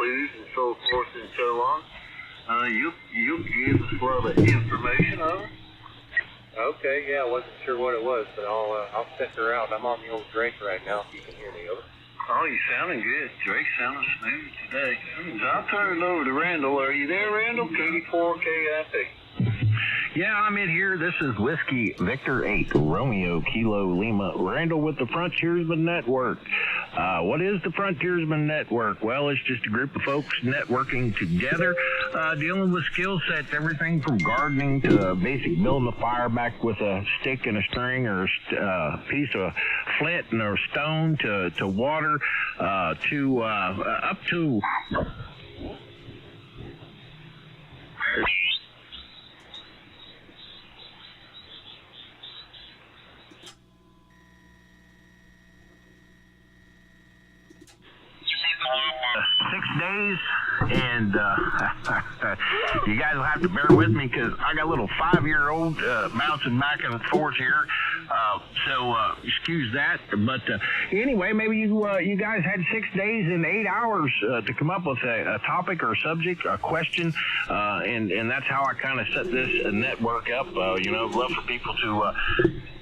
clues and so forth and so on. You'll give us a lot of information on it. Okay, yeah, I wasn't sure what it was, but I'll check her out. I'm on the old Drake right now, if you can hear me, over. Oh, you're sounding good. Drake's sounding smooth today. So I'll turn it over to Randall. Are you there, Randall? KD4KIP. Yeah, I'm in here. This is Whiskey Victor 8, Romeo Kilo Lima, Randall with the Frontiersman Network. What is the Frontiersman Network? Well, it's just a group of folks networking together, dealing with skill sets, everything from gardening to basic building a fire back with a stick and a string or a piece of flint and a stone to water, to up to... 6 days, and you guys will have to bear with me because I got a little 5-year-old bouncing back and forth here, so excuse that. But anyway, maybe you guys had 6 days and 8 hours to come up with a topic or a subject, a question, and that's how I kind of set this network up. Love for people to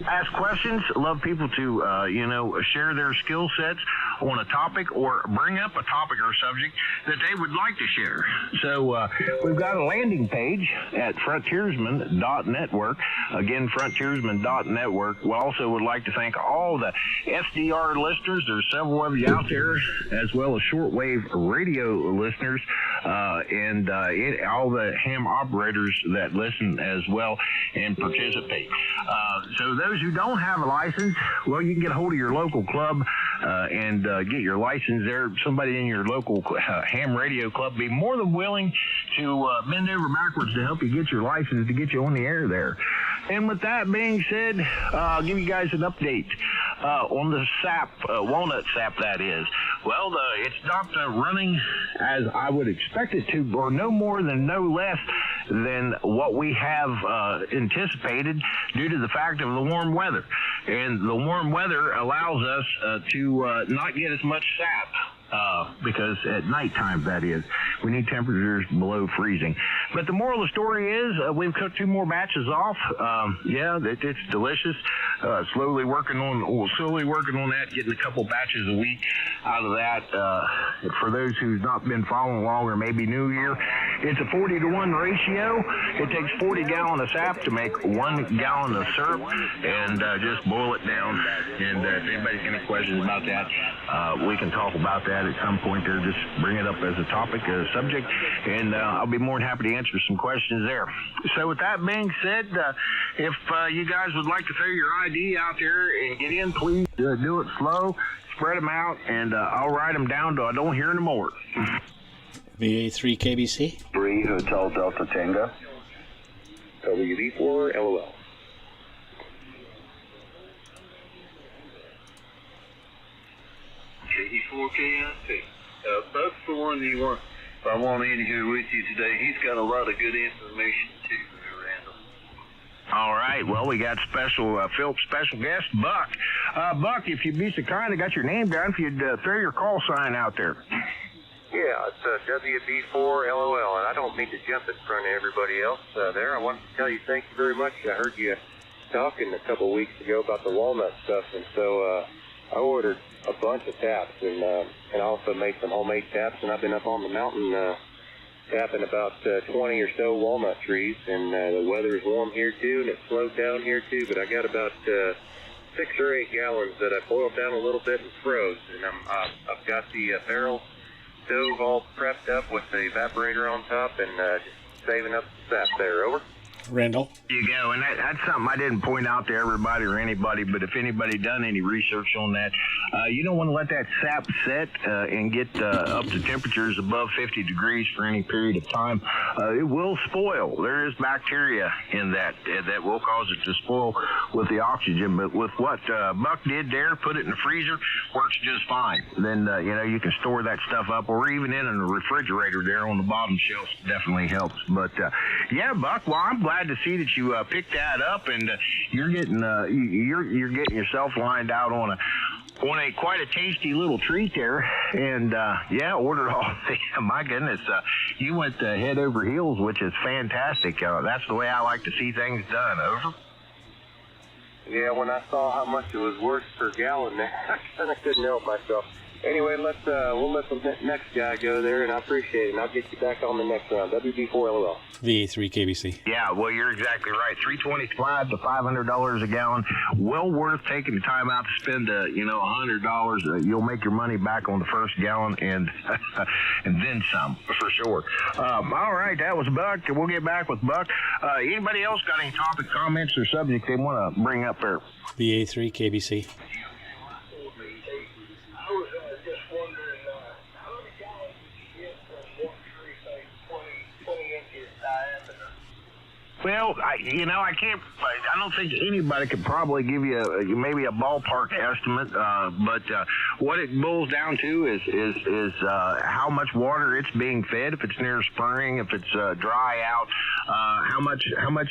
ask questions, love people to share their skill sets on a topic or bring up a topic or subject that they would like to share. So we've got a landing page at frontiersman.network. Again, frontiersman.network. We also would like to thank all the SDR listeners. There's several of you out there, as well as shortwave radio listeners, and all the ham operators that listen as well and participate. So those who don't have a license, well, you can get a hold of your local club and get your license there. Somebody in your local ham radio club be more than willing to bend over backwards to help you get your license to get you on the air there. And with that being said, I'll give you guys an update on the sap, walnut sap that is. Well, it's not running as I would expect it to, or no more than no less than what we have anticipated due to the fact of the warm weather. And the warm weather allows us to not get as much sap. Because at nighttime, that is, we need temperatures below freezing. But the moral of the story is we've cooked 2 more batches off. It's delicious. Slowly working on that, getting a couple batches a week out of that. For those who've not been following along or maybe new here, it's a 40-to-1 ratio. It takes 40 gallons of sap to make 1 gallon of syrup, and just boil it down. And if anybody's got any questions about that, we can talk about that at some point there. Just bring it up as a topic, a subject, and I'll be more than happy to answer some questions there. So with that being said, if you guys would like to throw your ID out there and get in, please do it slow, spread them out, and I'll write them down till I don't hear any more. VA3KBC 3 Hotel Delta Tango WV4 LOL. KD4KIP. That's the one you want. I want in here with you today. He's got a lot of good information too, Randall. All right. Well, we got special guest Buck. Buck, if you'd be so kind, I got your name down. If you'd throw your call sign out there. Yeah, it's WB4 LOL, and I don't mean to jump in front of everybody else there. I wanted to tell you thank you very much. I heard you talking a couple of weeks ago about the walnut stuff, and so I ordered a bunch of taps, and I also made some homemade taps, and I've been up on the mountain tapping about 20 or so walnut trees, and the weather is warm here too, and it's slowed down here too, but I got about 6 or 8 gallons that I boiled down a little bit and froze, and I've got the barrel stove all prepped up with the evaporator on top, and just saving up the sap there. Over. Randall. There you go, and that's something I didn't point out to everybody or anybody, but if anybody done any research on that, you don't want to let that sap set and get up to temperatures above 50 degrees for any period of time. It will spoil. There is bacteria in that will cause it to spoil with the oxygen, but with what Buck did there, put it in the freezer, works just fine. Then, you can store that stuff up, or even in a refrigerator there on the bottom shelf. Definitely helps. But, yeah, Buck, well, I'm glad to see that you picked that up, and you're getting yourself lined out Well, quite a tasty little treat there, and yeah, ordered all. My goodness, you went head over heels, which is fantastic. That's the way I like to see things done. Over. Yeah, when I saw how much it was worth per gallon, I kind of couldn't help myself. Anyway, we'll let the next guy go there, and I appreciate it. And I'll get you back on the next round. WB4LOL. VA3KBC. Yeah, well, you're exactly right. $325 to $500 a gallon. Well worth taking the time out to spend, $100. You'll make your money back on the first gallon and and then some, for sure. All right, that was Buck. We'll get back with Buck. Anybody else got any topic, comments, or subject they want to bring up there? VA3KBC. Well, I don't think anybody could probably give you maybe a ballpark estimate, but what it boils down to is how much water it's being fed. If it's near spring, if it's dry out, how much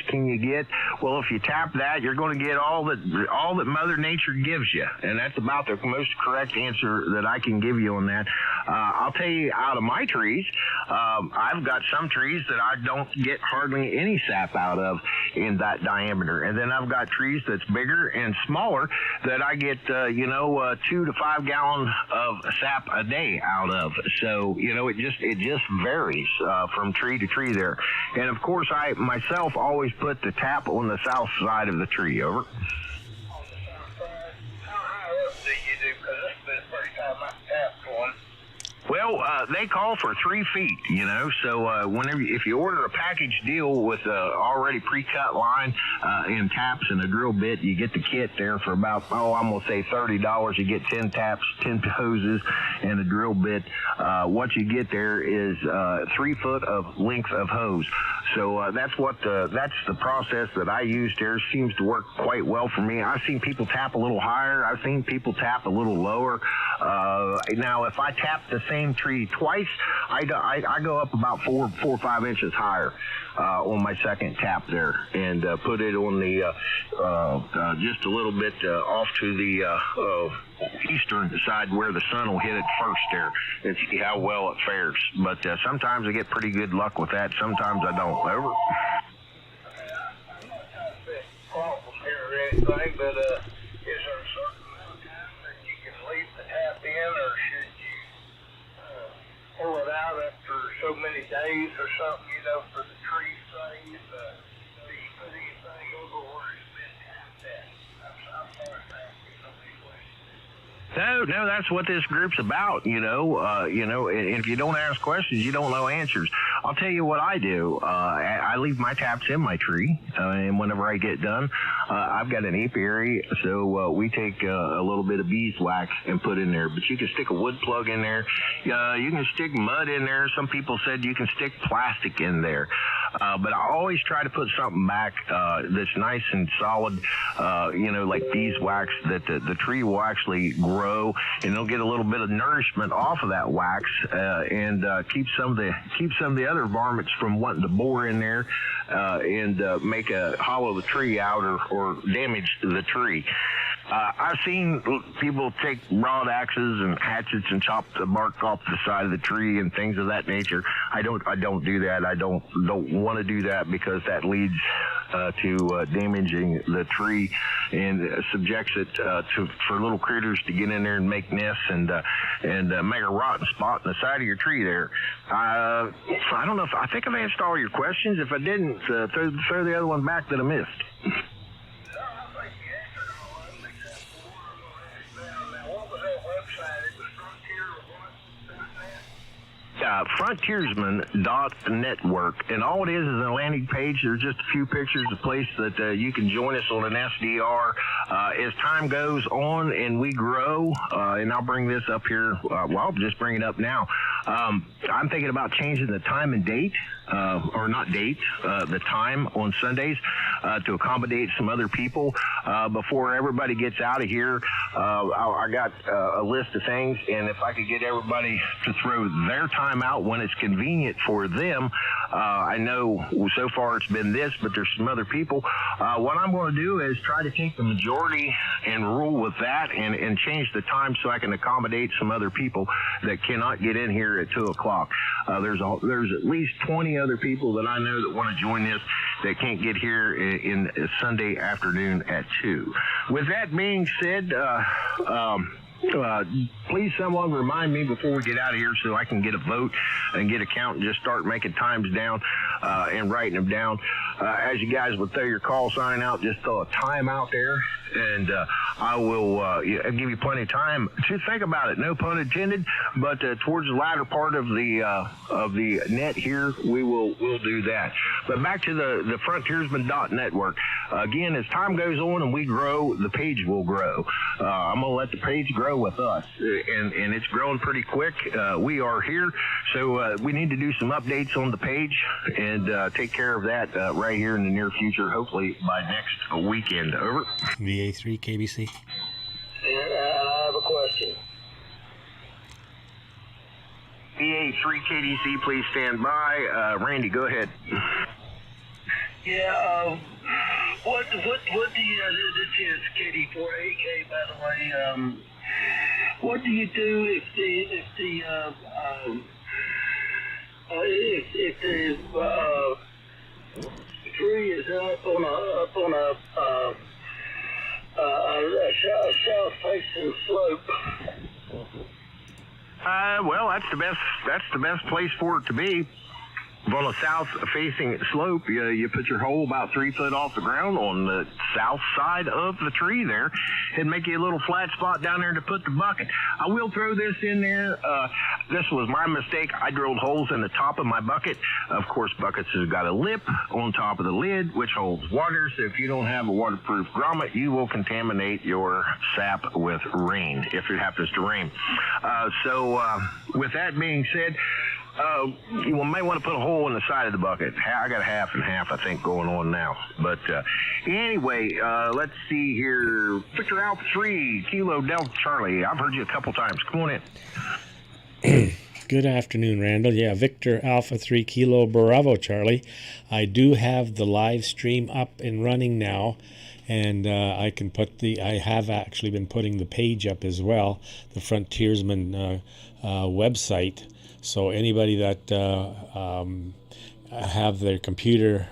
can you get? Well, if you tap that, you're going to get all that Mother Nature gives you, and that's about the most correct answer that I can give you on that. I'll tell you, out of my trees, I've got some trees that I don't get hardly any sap out of in that diameter, and then I've got trees that's bigger and smaller that I get 2 to 5 gallons of sap a day out of. So it just varies from tree to tree there. And of course, I myself always put the tap on the south side of the tree. Over. How high up do you do? Because this is the first time I've tapped one. Well, they call for 3 feet, so if you order a package deal with already pre-cut line and taps and a drill bit, you get the kit there for about, I'm going to say $30. You get 10 taps, 10 hoses, and a drill bit. What you get there is 3 foot of length of hose. So that's the process that I use there. Seems to work quite well for me. I've seen people tap a little higher. I've seen people tap a little lower. Now, if I tap the same tree twice, I go up about 4 or 5 inches higher on my second tap there, and put it on the just a little bit off to the eastern side where the sun will hit it first there, and see how well it fares. But sometimes I get pretty good luck with that. Sometimes I don't. Over. I'm not trying to fix problems here or anything, but is there a certain amount of time that you can leave the tap in, or should you pull it out after so many days or something, for the tree thing? Do you put anything over where it's been tapped at? I'm sorry for asking so many questions. No, that's what this group's about, and if you don't ask questions, you don't know answers. I'll tell you what I do. I leave my taps in my tree, and whenever I get done, I've got an apiary, so we take a little bit of beeswax and put in there. But you can stick a wood plug in there. You can stick mud in there. Some people said you can stick plastic in there. But I always try to put something back that's nice and solid, like beeswax, that the tree will actually grow, and they'll get a little bit of nourishment off of that wax, and keep some of the other varmints from wanting to bore in there and hollow the tree out or damage the tree. I've seen people take broad axes and hatchets and chop the bark off the side of the tree and things of that nature. I don't do that. I don't want to do that, because that leads to damaging the tree and subjects it for little critters to get in there and make nests and make a rotten spot in the side of your tree there. I don't know I think I've answered all your questions. If I didn't, throw the other one back that I missed. Frontiersman.network, and all it is a landing page. There's just a few pictures of place that you can join us on an SDR. As time goes on and we grow, and I'll bring this up here, I'll just bring it up now. I'm thinking about changing the time and date, or not date, the time on Sundays to accommodate some other people. Before everybody gets out of here, I got a list of things, and if I could get everybody to throw their time time out when it's convenient for them. I know so far it's been this, but there's some other people. What I'm going to do is try to take the majority and rule with that and change the time so I can accommodate some other people that cannot get in here at 2 o'clock. There's at least 20 other people that I know that want to join this that can't get here in Sunday afternoon at 2. With that being said, please someone remind me before we get out of here so I can get a vote and get a count and just start making times down and writing them down. As you guys would throw your call sign out, just throw a time out there, and I will give you plenty of time to think about it. No pun intended, but towards the latter part of the net here, we'll do that. But back to the Frontiersman.network. Again, as time goes on and we grow, the page will grow. I'm going to let the page grow with us, and it's growing pretty quick. We are here, so we need to do some updates on the page and take care of that right here in the near future, hopefully by next weekend. Over. VA3KBC. And I have a question. VA3KBC, please stand by. Randy, go ahead. Yeah, what do you, this is KD4AK, by the way, what do you do if the tree is up on a south-facing slope? Well, that's the best place for it to be. On a south-facing slope, you put your hole about 3 foot off the ground on the south side of the tree there, and make you a little flat spot down there to put the bucket. I will throw this in there. This was my mistake. I drilled holes in the top of my bucket. Of course, buckets has got a lip on top of the lid, which holds water. So if you don't have a waterproof grommet, you will contaminate your sap with rain if it happens to rain. With that being said, you might want to put a hole in the side of the bucket. I got half and half, I think, going on now. But anyway, let's see here. Victor Alpha 3 Kilo Delta Charlie. I've heard you a couple times. Come on in. Good afternoon, Randall. Yeah, Victor Alpha 3 Kilo Bravo Charlie. I do have the live stream up and running now, and I have actually been putting the page up as well, the Frontiersman website. So anybody that have their computer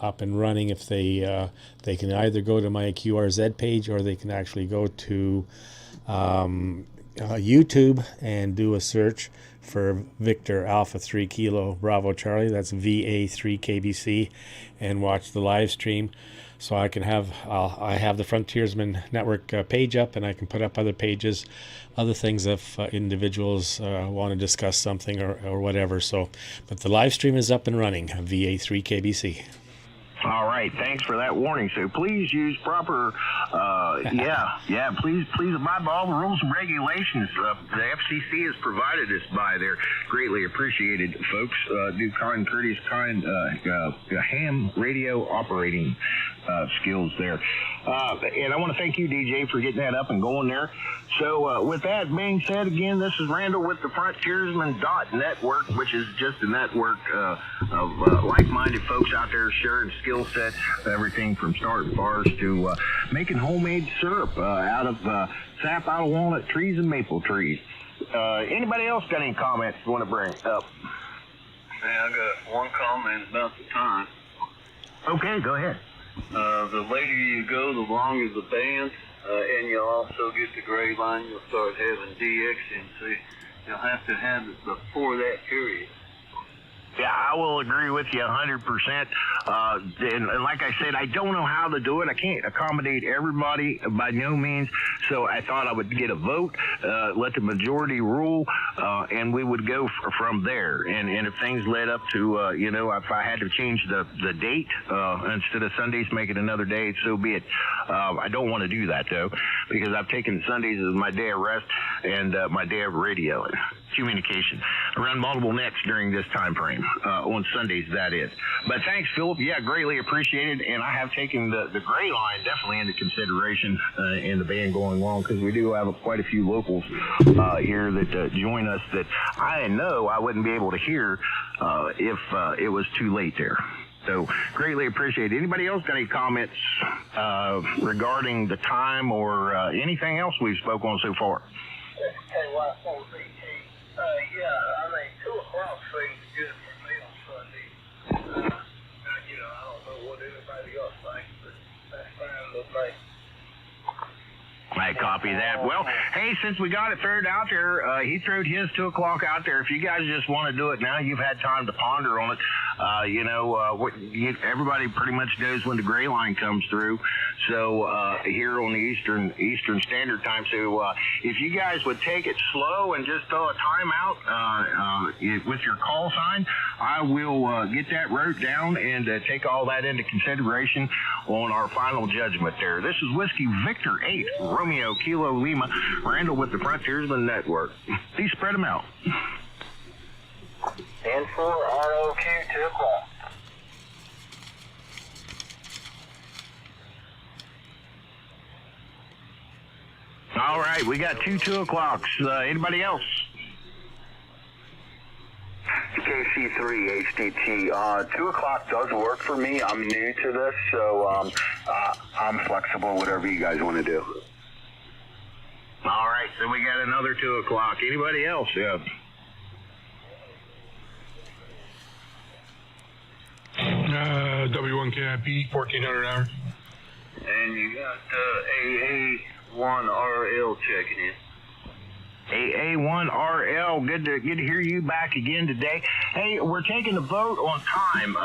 up and running, if they can either go to my QRZ page, or they can actually go to YouTube and do a search for Victor Alpha 3 Kilo Bravo Charlie. That's VA3KBC, and watch the live stream. So I have the Frontiersman Network page up, and I can put up other pages, other things if individuals want to discuss something or whatever. So, but the live stream is up and running. VA3KBC. All right, thanks for that warning. So please use proper, please abide by all the rules and regulations the FCC has provided us by. They're greatly appreciated, folks. Do kind, courteous, ham radio operating skills there. And I want to thank you, DJ, for getting that up and going there. So with that being said, again, this is Randall with the Frontiersman.network, which is just a network of like-minded folks out there sharing skill sets, everything from starting bars to making homemade syrup out of sap out of walnut trees and maple trees. Anybody else got any comments you want to bring up? Yeah, I got one comment about the time. Okay, go ahead. The later you go, the longer the band, and you'll also get the gray line. You'll start having DX, and so you'll have to have it before that period. Yeah, I will agree with you 100%. And like I said, I don't know how to do it. I can't accommodate everybody by no means. So I thought I would get a vote, let the majority rule, and we would go from there. And if things led up to, if I had to change the date instead of Sundays, make it another day, so be it. I don't want to do that, though, because I've taken Sundays as my day of rest and my day of radioing. communication. I run multiple nets during this time frame, on Sundays, that is. But thanks, Philip. Yeah, greatly appreciated. And I have taken the gray line definitely into consideration in the band going along, because we do have quite a few locals here that join us that I know I wouldn't be able to hear if it was too late there. So greatly appreciate it. Anybody else got any comments regarding the time or anything else we've spoke on so far? Yeah, I mean, 2 o'clock seems good for me on Sunday. I don't know what anybody else thinks, but that's fine with me. I copy that. Well, hey, since we got it figured out there, he threw his 2 o'clock out there. If you guys just want to do it now, you've had time to ponder on it. Everybody pretty much knows when the gray line comes through. So here on the Eastern Standard Time. So if you guys would take it slow and just throw a timeout with your call sign, I will get that wrote down and take all that into consideration on our final judgment there. This is Whiskey Victor 8, Romeo Kilo Lima, Randall with the Frontiersman Network. Please spread them out. And for ROQ 2 o'clock. All right, we got 2 o'clocks. Anybody else? KC3 HDT. 2 o'clock does work for me. I'm new to this, so I'm flexible, whatever you guys want to do. All right, so we got another 2 o'clock. Anybody else? Yeah. W1KIP, 1400 hours. And you got AA1RL checking in. AA1RL, good to hear you back again today. Hey, we're taking a vote on time.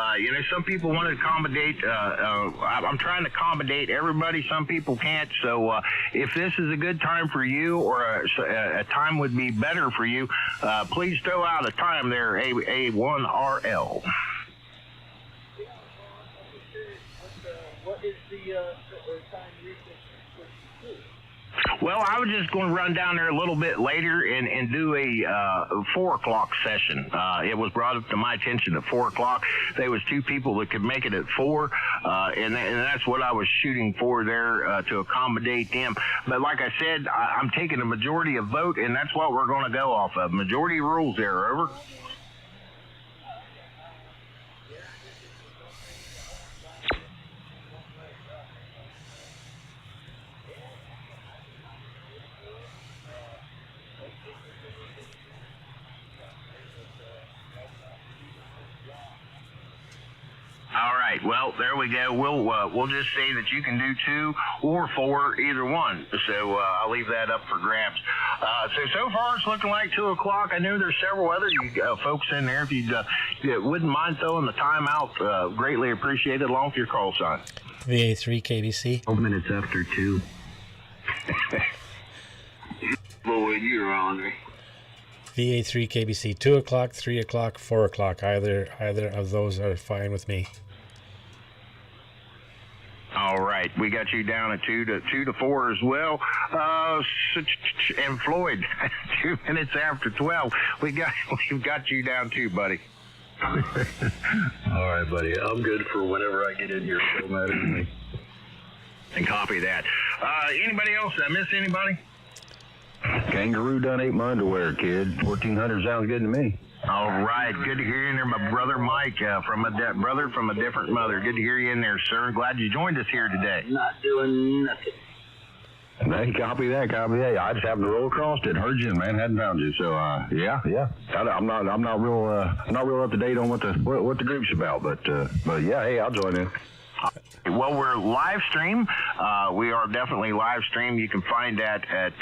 Some people want to accommodate. I'm trying to accommodate everybody. Some people can't. So if this is a good time for you, or a time would be better for you, please throw out a time there, AA1RL. What is the time recess? Well, I was just going to run down there a little bit later and do a 4 o'clock session. It was brought up to my attention at 4 o'clock. There was 2 people that could make it at 4, and that's what I was shooting for there to accommodate them. But like I said, I'm taking a majority of vote, and that's what we're going to go off of. Majority rules there, over. All right. Well, there we go. We'll just say that you can do 2 or 4, either one. So I'll leave that up for grabs. So far it's looking like 2 o'clock. I know there's several other folks in there. If you wouldn't mind throwing the time out, greatly appreciated, along with your call sign. VA3KBC. 12 minutes after 2. Boy, you're hungry. VA3KBC. 2 o'clock, 3 o'clock, 4 o'clock. Either of those are fine with me. All right, we got you down at 2 to 4 as well. And Floyd, 2 minutes after 12. We've got you down too, buddy. All right, buddy. I'm good for whenever I get in here. So matter to me. And copy that. Anybody else? Did I miss anybody? Kangaroo done ate my underwear, kid. 1400 sounds good to me. All right, good to hear you in there, my brother Mike, from a brother from a different mother. Good to hear you in there, sir. Glad you joined us here today. Not doing nothing. Hey, copy that. I just happened to roll across it, heard you, man, hadn't found you. So, yeah. I'm not real up to date on what the group's about, but yeah, hey, I'll join in. Well, we're live stream. We are definitely live stream. You can find that at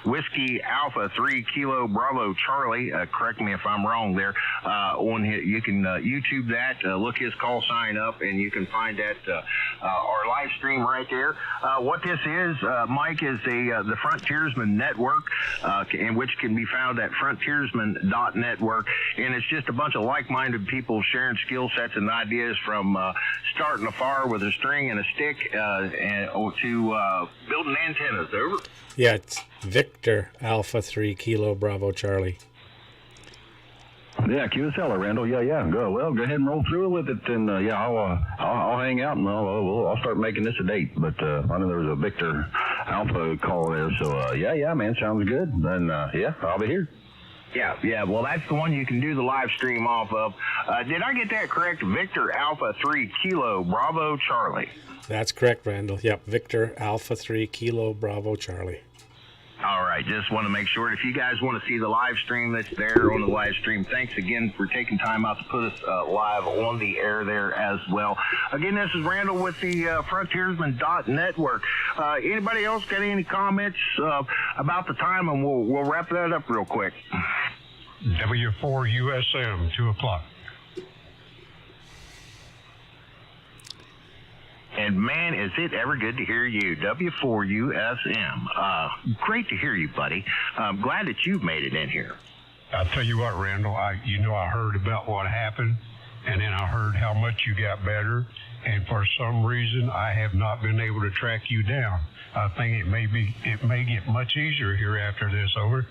Whiskey Alpha 3 Kilo Bravo Charlie. Correct me if I'm wrong there. You can YouTube that, look his call sign up, and you can find that our live stream right there. What this is, Mike, is the Frontiersman Network, and which can be found at frontiersman.network. And it's just a bunch of like-minded people sharing skill sets and ideas from starting a fire with a string and a stick to building antennas. Over. Yeah, it's Victor Alpha 3 Kilo Bravo Charlie. Yeah, QSL, Randall. Yeah. Go ahead and roll through with it, and I'll hang out and I'll start making this a date. But I know there was a Victor Alpha call there, so yeah, man, sounds good. And I'll be here. Yeah. Well, that's the one you can do the live stream off of. Did I get that correct? Victor Alpha 3 Kilo Bravo Charlie. That's correct, Randall. Yep, Victor Alpha 3 Kilo Bravo Charlie. All right, just want to make sure if you guys want to see the live stream that's there on the live stream, thanks again for taking time out to put us live on the air there as well. Again, this is Randall with the Frontiersman Network. Anybody else got any comments about the time, and we'll wrap that up real quick. W4USM, 2 o'clock. And man, is it ever good to hear you, W4USM. Great to hear you, buddy. I'm glad that you've made it in here. I'll tell you what, Randall, I heard about what happened, and then I heard how much you got better, and for some reason, I have not been able to track you down. I think it may get much easier here after this, over.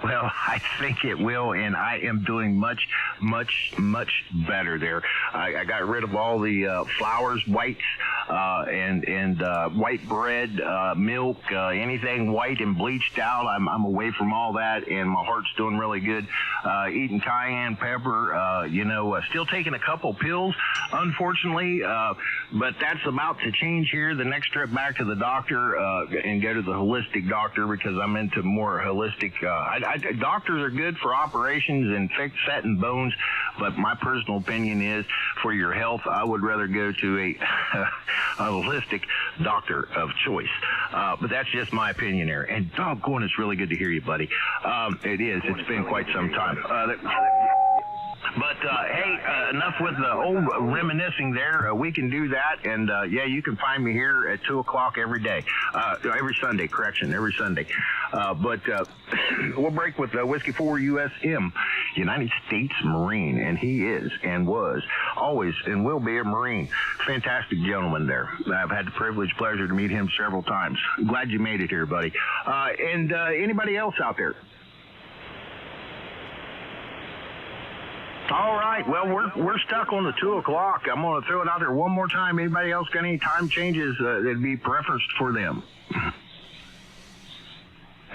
Well, I think it will, and I am doing much, much, much better there. I got rid of all the flours, whites, and white bread, milk, anything white and bleached out. I'm away from all that, and my heart's doing really good. Eating cayenne pepper, still taking a couple pills, unfortunately, but that's about to change here. The next trip back to the doctor and go to the holistic doctor because I'm into more holistic. Doctors are good for operations and setting bones, but my personal opinion is for your health, I would rather go to a holistic doctor of choice. But that's just my opinion there. And doggone, it's really good to hear you, buddy. It is. It's been quite some time. But, hey, enough with the old reminiscing there. We can do that. And, you can find me here at 2 o'clock every day. Every Sunday, every Sunday. But we'll break with Whiskey 4 USM, United States Marine. And he is and was always and will be a Marine. Fantastic gentleman there. I've had the pleasure to meet him several times. Glad you made it here, buddy. And anybody else out there? All right. Well, we're stuck on the 2 o'clock. I'm going to throw it out there one more time. Anybody else got any time changes that'd be preferenced for them?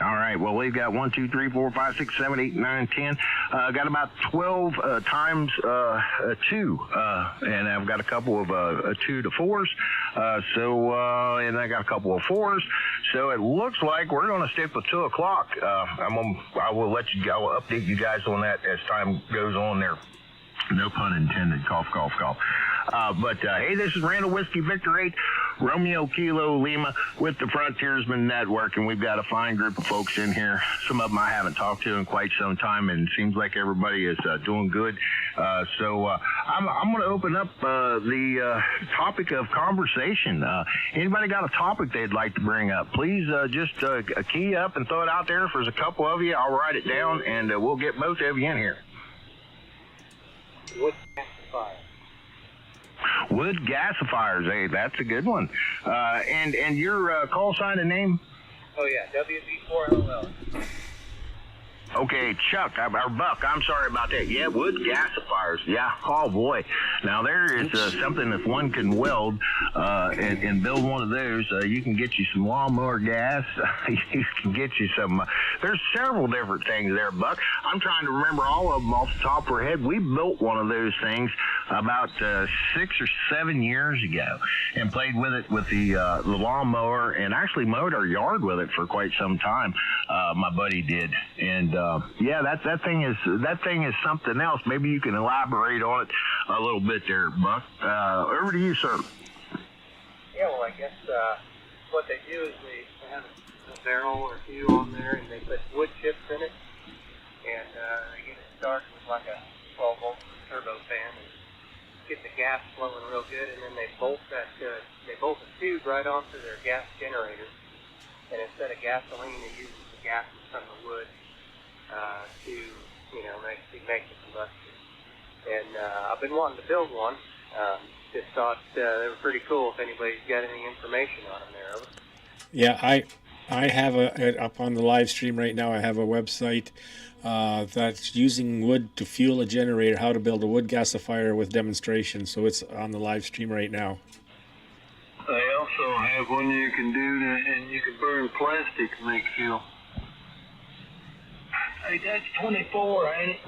All right. Well, we've got 1, 2, 3, 4, 5, 6, 7, 8, 9, 10. Got about 12 times 2, and I've got a couple of 2 to 4s. And I got a couple of 4s. So it looks like we're going to stick with 2 o'clock. I will let you go. I'll update you guys on that as time goes on there. No pun intended. Cough, cough, cough. Hey, this is Randall Whiskey Victor 8, Romeo Kilo Lima with the Frontiersman Network, and we've got a fine group of folks in here. Some of them I haven't talked to in quite some time, and it seems like everybody is doing good. I'm going to open up the topic of conversation. Anybody got a topic they'd like to bring up? Please just key up and throw it out there. If there's a couple of you, I'll write it down, and we'll get both of you in here. Wood gasifier. Wood gasifiers, hey, that's a good one. And your call sign and name? Oh, yeah, WB4LL. Okay, Chuck, or Buck, I'm sorry about that. Yeah, wood gasifiers. Yeah, oh boy. Now there is something if one can weld and build one of those, you can get you some lawnmower gas. You can get you some, there's several different things there, Buck. I'm trying to remember all of them off the top of our head. We built one of those things about 6 or 7 years ago and played with it with the lawnmower and actually mowed our yard with it for quite some time. My buddy did. And that thing is something else. Maybe you can elaborate on it a little bit there, Buck. Over to you, sir. Yeah, well, I guess what they do is they have a barrel or two on there, and they put wood chips in it, and they get it started with like a 12-volt turbo fan, and get the gas flowing real good, and then they bolt the tube right onto their gas generator, and instead of gasoline, it uses the gas from the wood to make the combustion. And I've been wanting to build one. Just thought they were pretty cool. If anybody's got any information on them there, over. Yeah, I have up on the live stream right now. I have a website that's using wood to fuel a generator. How to build a wood gasifier with demonstration. So it's on the live stream right now. They also have one you can do, and you can burn plastic to make fuel. Hey, that's 24, ain't it?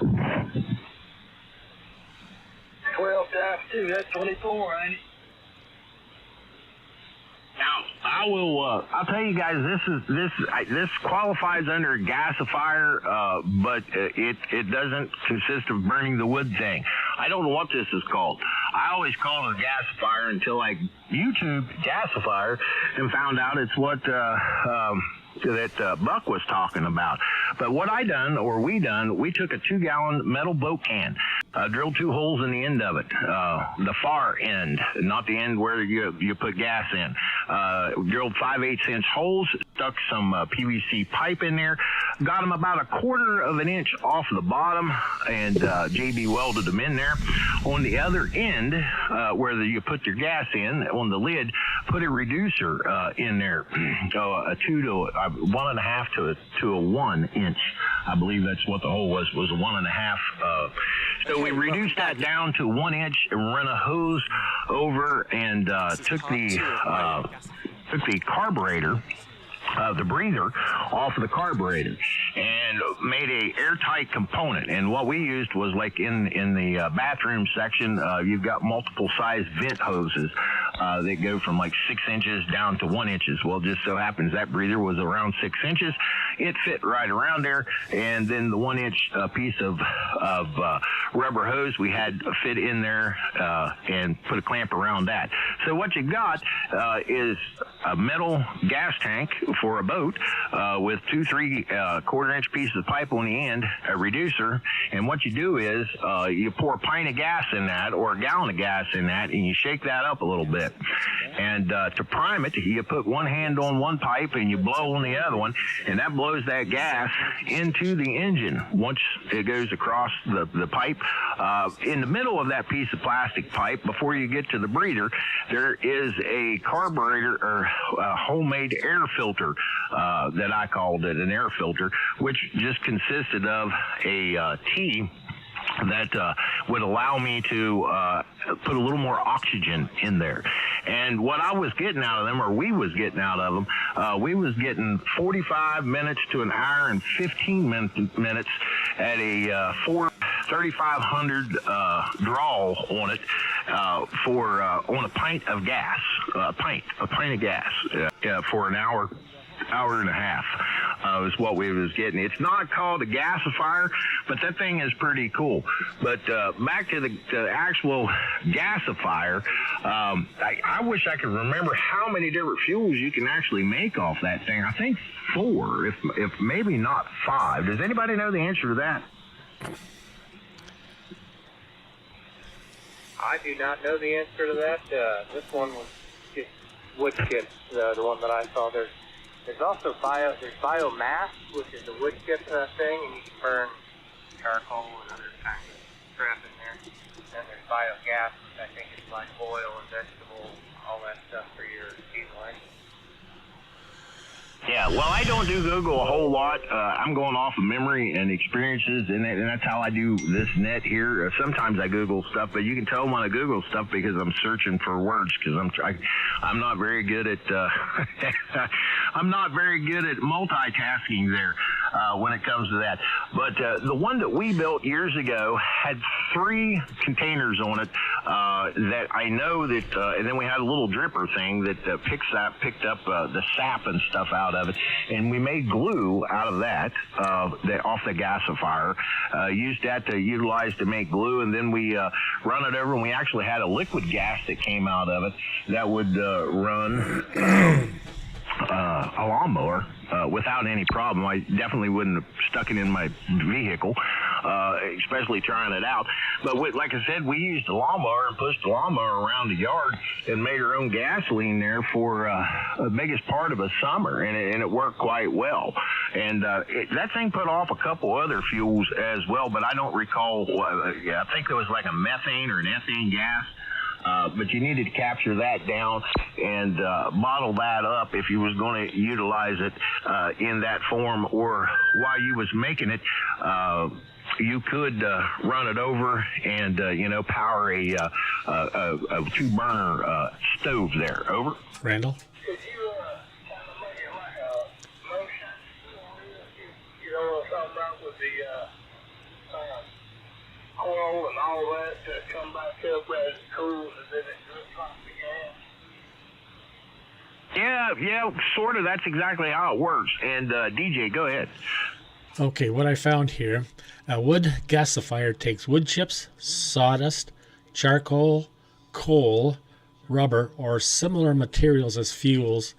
12 times 2, that's 24, ain't it? Now, I'll tell you guys, this qualifies under a gasifier, but it doesn't consist of burning the wood thing. I don't know what this is called. I always call it a gasifier until I YouTube gasifier and found out it's what that Buck was talking about. But what we took a 2-gallon metal boat can, drilled 2 holes in the end of it, the far end, not the end where you put gas in. Drilled 5/8" holes, stuck some PVC pipe in there, got them about 1/4 of an inch off the bottom, and JB welded them in there. On the other end, where you put your gas in, on the lid, put a reducer in there, a 1.5 to a 1 inch. I believe that's what the hole was a 1.5. So we reduced that down to 1 inch and ran a hose over and took the carburetor, the breather, off of the carburetor and made a airtight component. And what we used was like in the bathroom section, you've got multiple size vent hoses that go from like 6 inches down to 1 inch. Well, just so happens that breather was around 6 inches. It fit right around there. And then the 1 inch piece of rubber hose we had fit in there and put a clamp around that. So what you got is a metal gas tank for a boat with 2 3/4-inch pieces of pipe on the end, a reducer, and what you do is you pour a pint of gas in that or a gallon of gas in that, and you shake that up a little bit. And to prime it, you put one hand on one pipe and you blow on the other one, and that blows that gas into the engine once it goes across the pipe. In the middle of that piece of plastic pipe, before you get to the breather, there is a carburetor or a homemade air filter that I called it, an air filter, which just consisted of a T that would allow me to put a little more oxygen in there. And what I was getting out of them, or we was getting out of them, we was getting 45 minutes to an hour and 15 minutes at a 3,500 draw on it on a pint of gas, a pint of gas for an hour and a half. Is what we was getting. It's not called a gasifier, but that thing is pretty cool. But back to the actual gasifier, I wish I could remember how many different fuels you can actually make off that thing. I think 4, if maybe not 5. Does anybody know the answer to that? I do not know the answer to that. This one was just wood chips, the one that I saw. There's also biomass, which is a wood chip thing, and you can burn charcoal and other kinds of crap in there. Then there's biogas, which I think is like oil and vegetable, all that stuff for your diesel engine. Yeah, well, I don't do Google a whole lot. I'm going off of memory and experiences, and that's how I do this net here. Sometimes I Google stuff, but you can tell when I Google stuff because I'm searching for words, because I'm not very good at I'm not very good at multitasking there when it comes to that. But the one that we built years ago had 3 containers on it that I know that, and then we had a little dripper thing that picked up the sap and stuff out of it, and we made glue out of that off the gasifier. Used that to utilize to make glue, and then we run it over, and we actually had a liquid gas that came out of it that would run a lawnmower without any problem. I definitely wouldn't have stuck it in my vehicle, especially trying it out. But like I said, we used the lawnmower and pushed the lawnmower around the yard and made our own gasoline there for the biggest part of a summer, and it worked quite well. And that thing put off a couple other fuels as well, but I don't recall. I think there was like a methane or an ethane gas But you needed to capture that down and model that up if you was going to utilize it in that form, or while you was making it, you could run it over and power a 2-burner stove there. Over. Randall? Could you kind of make it like a motion? You know what I'm talking about with the coil and all that to come back up as it cools and then it just drops the gas? Yeah, sort of. That's exactly how it works. And DJ, go ahead. Okay, what I found here, a wood gasifier takes wood chips, sawdust, charcoal, coal, rubber, or similar materials as fuels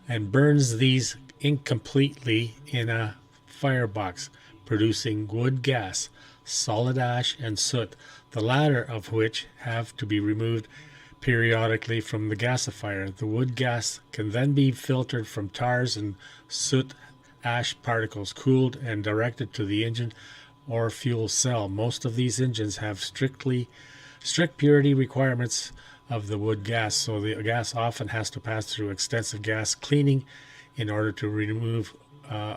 and burns these incompletely in a firebox, producing wood gas, solid ash, and soot, the latter of which have to be removed periodically from the gasifier. The wood gas can then be filtered from tars and soot ash particles, cooled and directed to the engine or fuel cell. Most of these engines have strict purity requirements of the wood gas, so the gas often has to pass through extensive gas cleaning in order to remove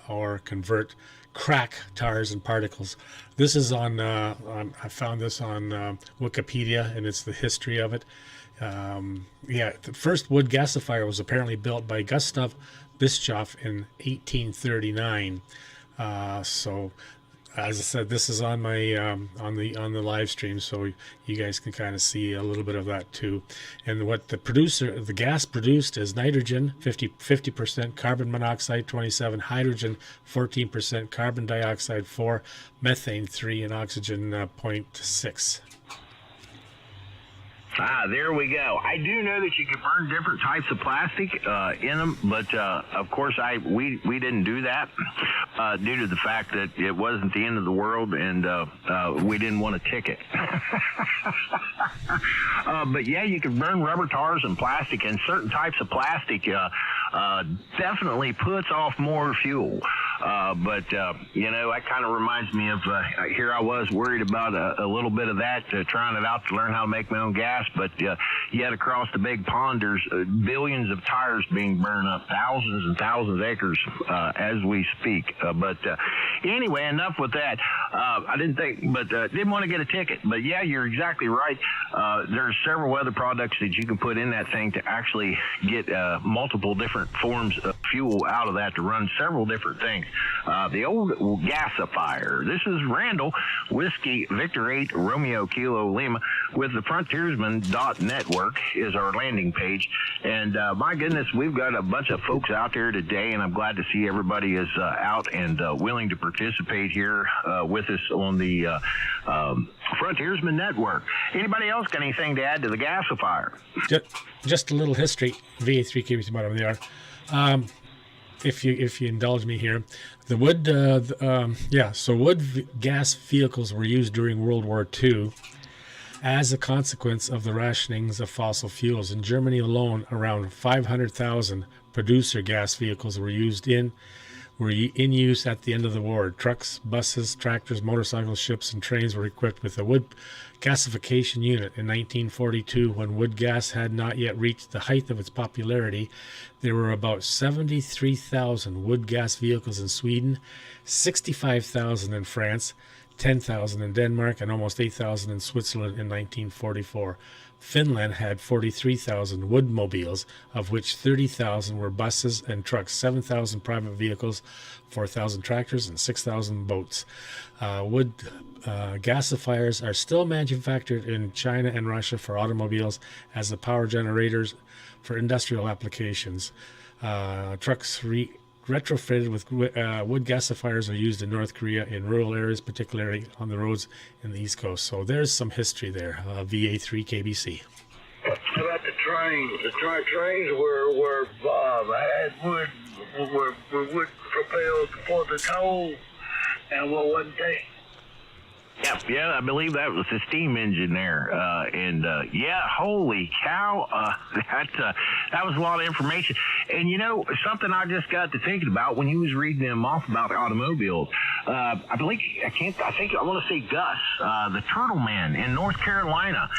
or convert crack, tars, and particles. This is I found this on Wikipedia, and it's the history of it. The first wood gasifier was apparently built by Gustav Bischoff in 1839. So, as I said, this is on my on the live stream, so you guys can kind of see a little bit of that too. And what the gas produced is nitrogen 50%, carbon monoxide 27%, hydrogen 14%, carbon dioxide 4%, methane 3%, and oxygen 0.6%. There we go. I do know that you can burn different types of plastic in them, but of course we didn't do that due to the fact that it wasn't the end of the world, and we didn't want a ticket. But yeah, you can burn rubber, tars, and plastic, and certain types of plastic definitely puts off more fuel. But that kind of reminds me of here I was worried about a little bit of that, trying it out to learn how to make my own gas. But yet across the big pond, there's billions of tires being burned up, thousands and thousands of acres as we speak. But anyway, enough with that. I didn't want to get a ticket. But yeah, you're exactly right. There's several other products that you can put in that thing to actually get multiple different forms of fuel out of that to run several different things. The old gasifier. This is Randall, Whiskey Victor 8 Romeo Kilo Lima with the Frontiersman.network is our landing page. And my goodness, we've got a bunch of folks out there today, and I'm glad to see everybody is out and willing to participate here with us on the Frontiersman Network. Anybody else got anything to add to the gasifier? Just a little history. VA3KBC, whatever they are. If you indulge me here, the wood, wood gas vehicles were used during World War II as a consequence of the rationings of fossil fuels. In Germany alone, around 500,000 producer gas vehicles were in use at the end of the war. Trucks, buses, tractors, motorcycles, ships, and trains were equipped with a wood gasification unit. In 1942, when wood gas had not yet reached the height of its popularity, there were about 73,000 wood gas vehicles in Sweden, 65,000 in France, 10,000 in Denmark, and almost 8,000 in Switzerland in 1944. Finland had 43,000 woodmobiles, of which 30,000 were buses and trucks, 7,000 private vehicles, 4,000 tractors, and 6,000 boats. Wood gasifiers are still manufactured in China and Russia for automobiles as the power generators for industrial applications. Trucks retrofitted with wood gasifiers are used in North Korea in rural areas, particularly on the roads in the East Coast. So there's some history there. VA3KBC. How about the trains? The trains were had wood propelled for the toll, and what wasn't they? Yeah, I believe that was the steam engine there. Holy cow, that was a lot of information. And something I just got to thinking about when he was reading them off about automobiles. I want to say Gus, the Turtle Man in North Carolina.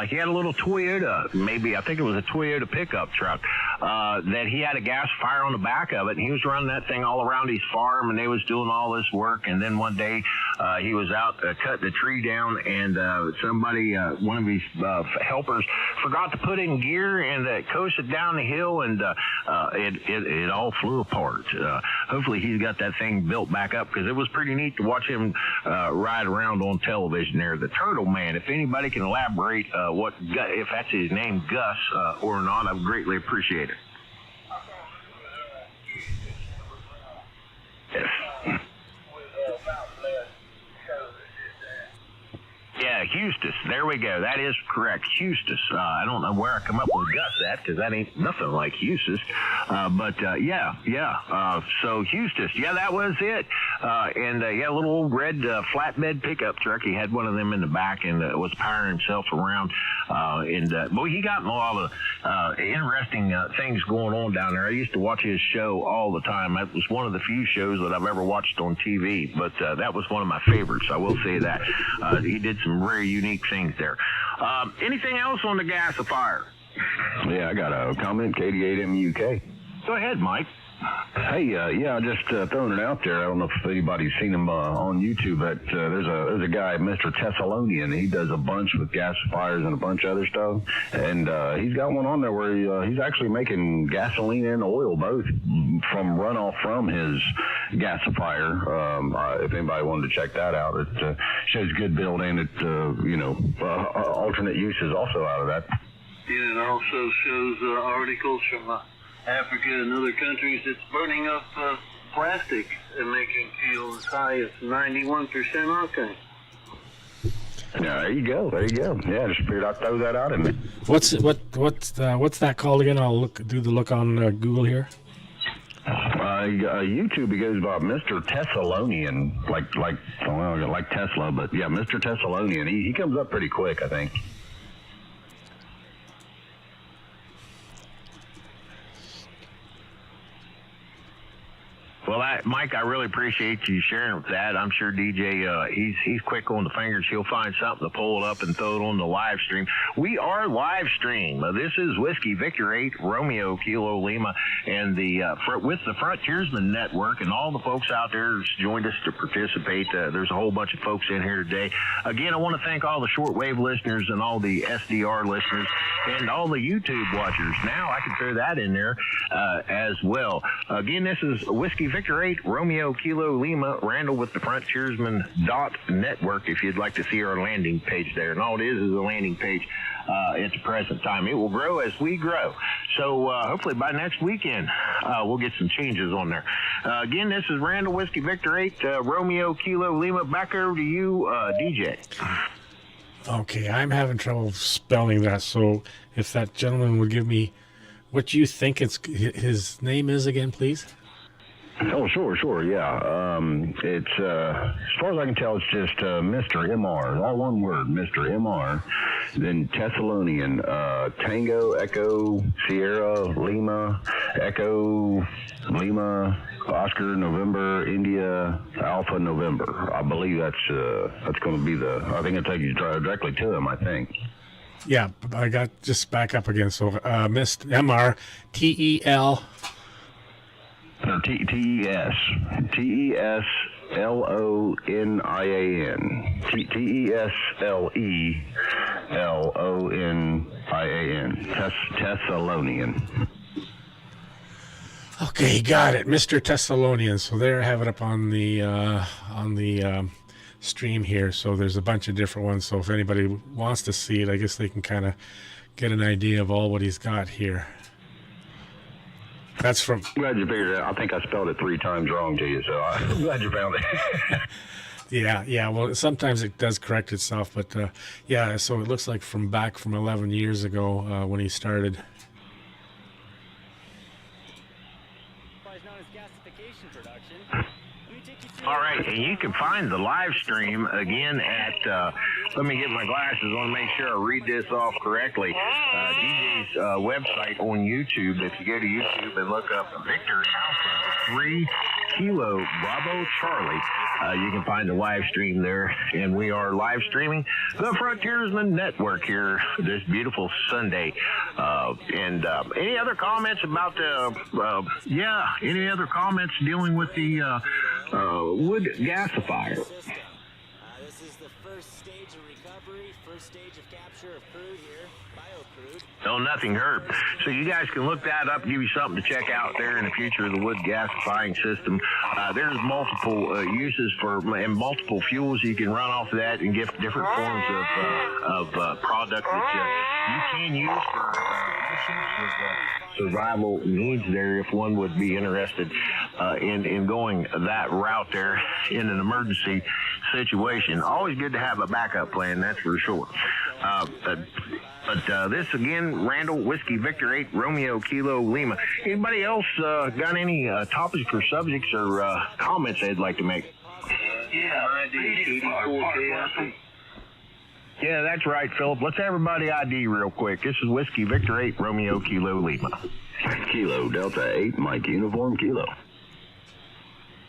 He had a little Toyota, maybe, I think it was a Toyota pickup truck, that he had a gas fire on the back of it, and he was running that thing all around his farm, and they was doing all this work. And then one day he was out cutting a tree down, and somebody, one of his helpers, forgot to put in gear, and coasted down the hill, and it all flew apart. Hopefully he's got that thing built back up, because it was pretty neat to watch him ride around on television there. The Turtle Man, if anybody can elaborate if that's his name, Gus, or not, I would greatly appreciate it. Yes. Yeah, Eustis. There we go. That is correct. Eustis. I don't know where I come up with Gus at, because that ain't nothing like Eustis. So Eustis. Yeah, that was it. A little old red flatbed pickup truck. He had one of them in the back and was powering himself around. Boy, he got a lot of interesting things going on down there. I used to watch his show all the time. That was one of the few shows that I've ever watched on TV, but that was one of my favorites. I will say that. He did some very unique things there. Anything else on the gasifier? Yeah, I got a comment, KD8MUK. Go ahead, Mike. Hey, just throwing it out there. I don't know if anybody's seen him on YouTube, but there's a guy, Mr. Thessalonian. He does a bunch with gasifiers and a bunch of other stuff, and he's got one on there where he's actually making gasoline and oil both from runoff from his gasifier. If anybody wanted to check that out, it shows good build and it alternate uses also out of that. Yeah, it also shows articles from Africa and other countries that's burning up plastic and making fuel as high as 91% octane. Yeah, there you go. Yeah, just figured I'd throw that out in there. What's that called again? I'll do the look on Google here. YouTube, he goes by Mr. Thessalonian, like Tesla, but yeah, Mr. Thessalonian. He comes up pretty quick, I think. Well, Mike, I really appreciate you sharing with that. I'm sure DJ, he's quick on the fingers. He'll find something to pull it up and throw it on the live stream. We are live stream. This is Whiskey Victor 8 Romeo Kilo Lima, and with the Frontiersman Network, and all the folks out there who's joined us to participate. There's a whole bunch of folks in here today. Again, I want to thank all the shortwave listeners and all the SDR listeners and all the YouTube watchers. Now I can throw that in there as well. Again, this is Whiskey Victor 8 Romeo Kilo Lima, Randall with the Frontiersman.network if you'd like to see our landing page there. And all it is a landing page at the present time. It will grow as we grow. So hopefully by next weekend we'll get some changes on there. Again, this is Randall Whiskey Victor 8 Romeo Kilo Lima. Back over to you, DJ. Okay, I'm having trouble spelling that, so if that gentleman would give me what you think his name is again, please. Oh, sure, yeah. It's, as far as I can tell, it's just Mr. MR, all one word, Mr. MR, then Thessalonian, Tango, Echo, Sierra, Lima, Echo, Lima, Oscar, November, India, Alpha, November. I believe that's going to be I think it'll take you directly to him, I think. Yeah, I got just back up again. So, Mr. MR, TEL. No, TESLONIAN. TESLELONIAN. Thessalonian. Okay, got it, Mr. Thessalonian. So there, I have it up on the stream here. So there's a bunch of different ones. So if anybody wants to see it, I guess they can kind of get an idea of all what he's got here. That's from. I'm glad you figured it out. I think I spelled it 3 times wrong to you, so I'm glad you found it. Yeah. Well, sometimes it does correct itself, but yeah. So it looks like from 11 years ago when he started. All right, and you can find the live stream again at, let me get my glasses. I want to make sure I read this off correctly. DJ's website on YouTube. If you go to YouTube and look up Victor Alpha 3 Kilo Bravo Charlie, you can find the live stream there. And we are live streaming the Frontiersman Network here this beautiful Sunday. And any other comments about the, any other comments dealing with the wood gasifier? This is the first stage of recovery, first stage of capture of crude here, bio-crude. No, nothing hurt. So you guys can look that up, give you something to check out there in the future of the wood gasifying system. There's multiple uses and multiple fuels you can run off of that and get different forms of product that you can use for survival needs there if one would be interested in going that route there in an emergency situation. Always good to have a backup plan, that's for sure. But this again, Randall, Whiskey Victor 8, Romeo Kilo Lima. Anybody else got any topics or subjects or comments they'd like to make? Yeah, that's right, Philip. Let's everybody ID real quick. This is Whiskey Victor 8, Romeo Kilo Lima. Kilo Delta 8, Mike Uniform Kilo.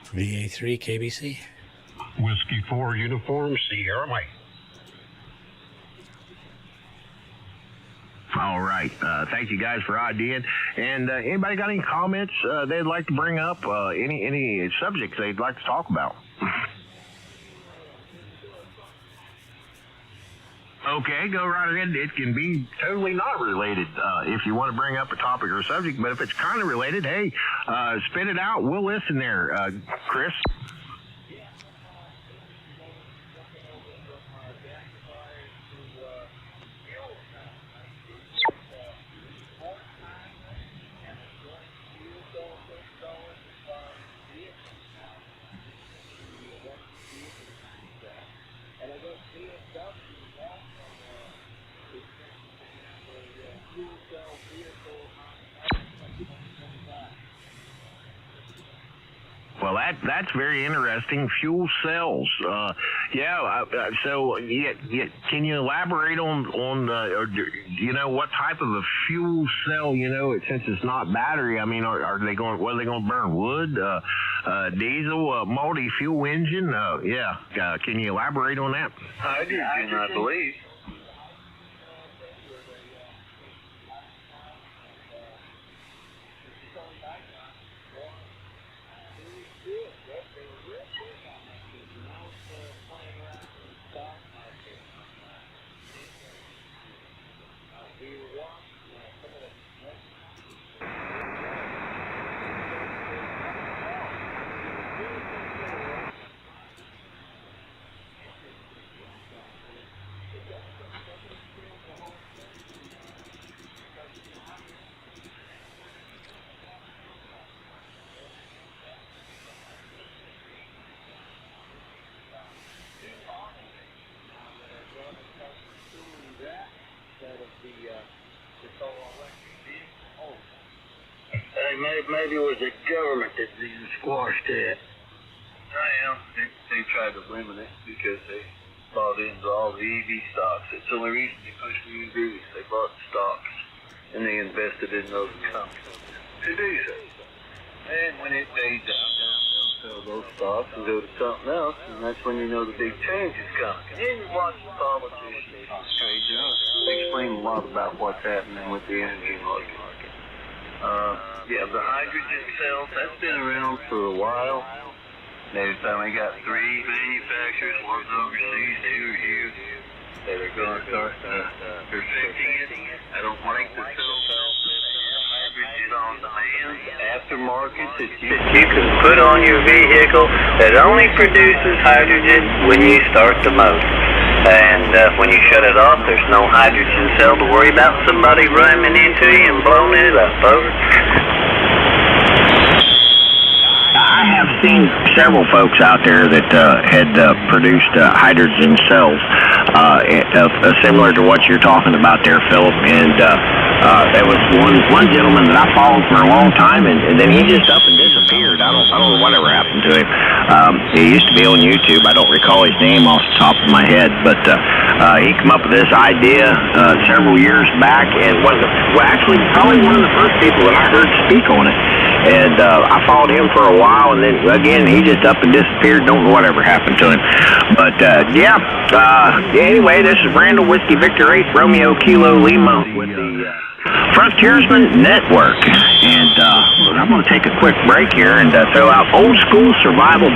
VA3KBC. Whiskey 4 Uniform Sierra Mike. All right. Thank you guys for IDing. And anybody got any comments they'd like to bring up? Any subjects they'd like to talk about? Okay, go right ahead. It can be totally not related if you want to bring up a topic or a subject. But if it's kind of related, hey, spit it out. We'll listen there. Chris? Well, that's very interesting. Fuel cells. So can you elaborate on or what type of a fuel cell? Since it's not battery. I mean, are they going? What are they going to burn? Wood, diesel, multi-fuel engine? Can you elaborate on that? Hydrogen, I believe. Maybe it was the government that squashed that. Well, they tried to limit it because they bought into all the EV stocks. It's the only reason they pushed the EVs. They bought stocks and they invested in those companies to do so. And when it fades out, they'll sell those stocks and go to something else, and that's when you know the big change is coming. And then you watch the politicians trade up. They explain a lot about what's happening with the energy market. The hydrogen cells, that's been around for a while. They've only got 3 manufacturers, one's overseas, 2 are here, that are going to start perfecting it. I don't like the hydrogen on demand aftermarket that you can put on your vehicle that only produces hydrogen when you start the motor. And when you shut it off, there's no hydrogen cell to worry about somebody ramming into you and blowing it up. Over. I have seen several folks out there that had produced hydrogen cells similar to what you're talking about there, Philip. And there was one gentleman that I followed for a long time, and then he just up and disappeared. I don't know whatever happened to him. He used to be on YouTube. I don't recall his name off the top of my head, but he came up with this idea several years back, and actually probably one of the first people that I heard speak on it. And I followed him for a while, and then again he just up and disappeared. Don't know whatever happened to him. But anyway, this is Randall Whiskey Victor 8 Romeo Kilo Lima with the Frontiersman Network, and I'm going to take a quick break here and throw out Old School Survival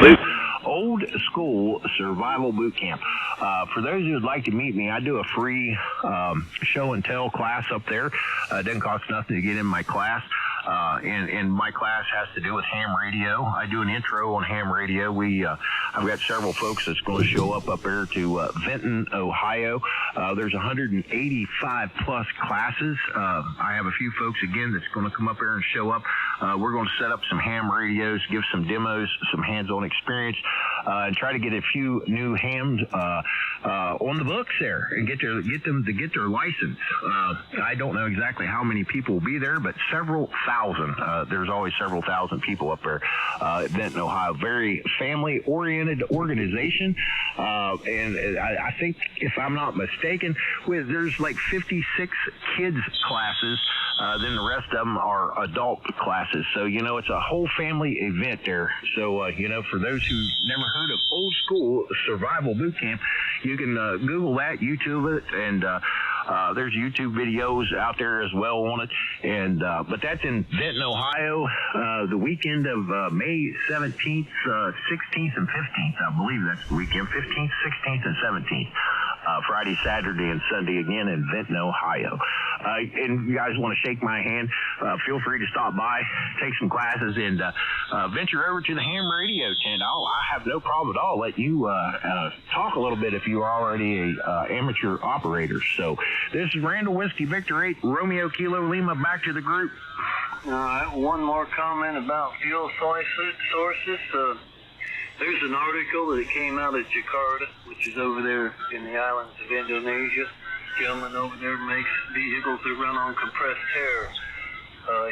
Boot Camp. For those who would like to meet me, I do a free show and tell class up there. It doesn't cost nothing to get in my class. And my class has to do with ham radio. I do an intro on ham radio. I've got several folks that's going to show up there to Vinton, Ohio. There's 185 plus classes. I have a few folks again that's going to come up there and show up. We're going to set up some ham radios, give some demos, some hands-on experience, and try to get a few new hams on the books there and get them to get their license. I don't know exactly how many people will be there, but several thousand. There's always several thousand people up there at Vinton, Ohio. Very family-oriented organization, and I think, if I'm not mistaken, there's like 56 kids classes. Then the rest of them are adult classes. So, it's a whole family event there. So, for those who never heard of Old School Survival Boot Camp, you can Google that, YouTube it, and there's YouTube videos out there as well on it. And but that's in Vinton, Ohio, the weekend of May 17th, 16th, and 15th. I believe that's the weekend, 15th, 16th, and 17th. Friday, Saturday, and Sunday again in Vinton, Ohio. And you guys want to shake my hand, feel free to stop by, take some classes, and venture over to the ham radio tent. I have no problem at all. Let you talk a little bit if you are already a amateur operator. So this is Randall Whiskey Victor 8 Romeo Kilo Lima. Back to the group. One more comment about fuel sources. There's an article that came out of Jakarta, which is over there in the islands of Indonesia. Gentleman over there makes vehicles that run on compressed air.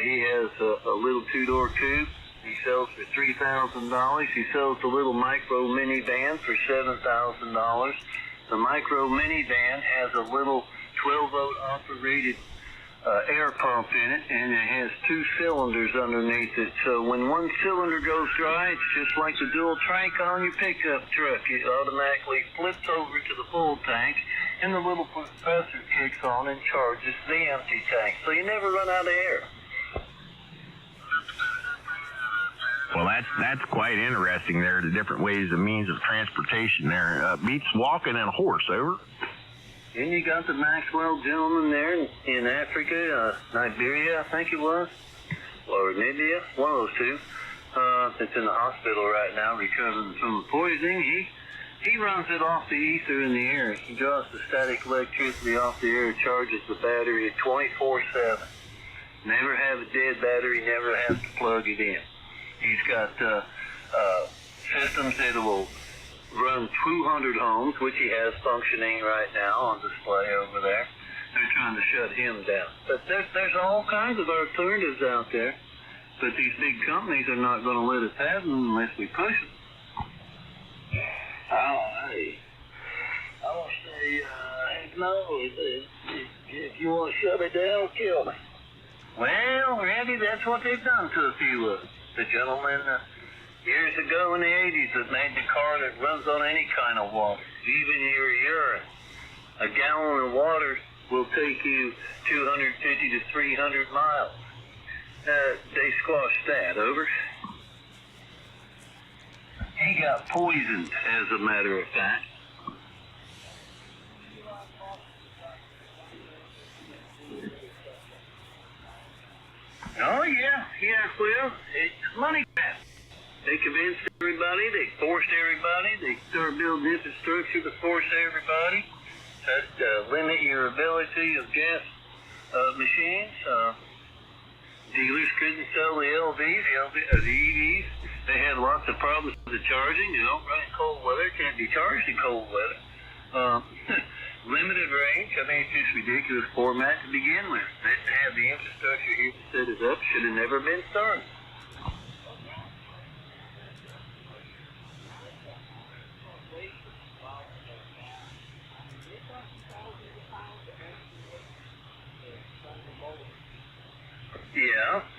He has a little two-door coupe. He sells for $3,000. He sells the little micro minivan for $7,000. The micro minivan has a little 12-volt operated air pump in it, and it has two cylinders underneath it. So when one cylinder goes dry, it's just like the dual tank on your pickup truck. It automatically flips over to the full tank, and the little compressor kicks on and charges the empty tank. So you never run out of air. Well, that's quite interesting there, the different ways, the means of transportation there. Beats walking and a horse, over. And you got the Maxwell gentleman there in Africa, Nigeria, I think it was, or Namibia, one of those two. That's in the hospital right now recovering from poisoning. He runs it off the ether in the air. He draws the static electricity off the air, charges the battery 24/7. Never have a dead battery, never have to plug it in. He's got systems that will run 200 homes, which he has functioning right now on display over there. They're trying to shut him down. But there's all kinds of alternatives out there. But these big companies are not going to let us have them unless we push them. I want to say, no, if you want to shut me down, kill me. Well, Randy, that's what they've done to a few of us. The gentleman years ago in the 80s that made the car that runs on any kind of water, even your urine. A gallon of water will take you 250 to 300 miles. They squashed that, over. He got poisoned, as a matter of fact. Oh, yeah, well, it's money grab. They convinced everybody, they forced everybody, they started building infrastructure to force everybody. That limit your ability of gas machines. Dealers couldn't sell the LVs, the EVs. They had lots of problems with the charging. You don't run in cold weather, can't be charged in cold weather. Limited range. I mean, it's just ridiculous format to begin with. They have the infrastructure here to set it up. Should have never been started.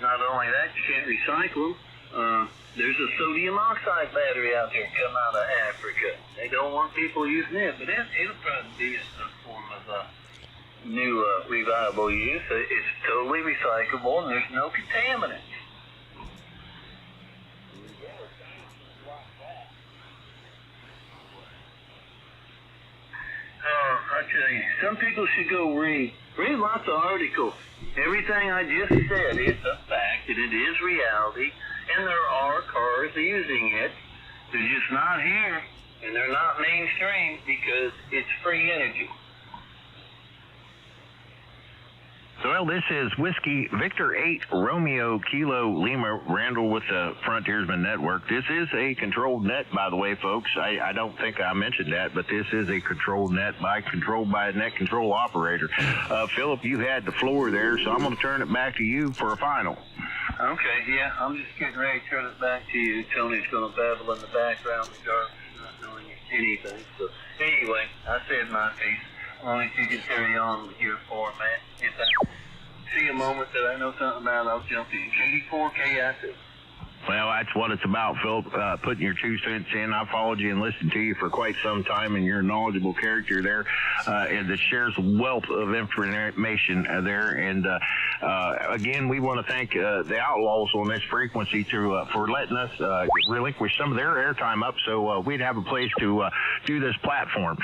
Well, not only that, you can't recycle them. There's a sodium oxide battery out there come out of Africa. They don't want people using it, but it'll probably be some form of new revival use. It's totally recyclable, and there's no contaminants. I tell you, some people should go read lots of articles. Everything I just said is a fact, and it is reality, and there are cars using it. They're just not here, and they're not mainstream because it's free energy. Well, this is Whiskey Victor 8 Romeo Kilo Lima Randall with the Frontiersman Network. This is a controlled net, by the way, folks. I don't think I mentioned that, but this is a controlled net controlled by a net control operator. Philip, you had the floor there, so I'm going to turn it back to you for a final. Okay, yeah, I'm just getting ready to turn it back to you. Tony's going to babble in the background in the dark, not knowing anything. So anyway, I said my piece. Only if you can carry on with your format. If I see a moment that I know something about, I'll jump in. KD4KI2. Well, that's what it's about, Phil, putting your 2 cents in. I followed you and listened to you for quite some time, and you're a knowledgeable character there, and that shares a wealth of information there. And again, we want to thank the Outlaws on this frequency for letting us relinquish some of their airtime up so we'd have a place to do this platform.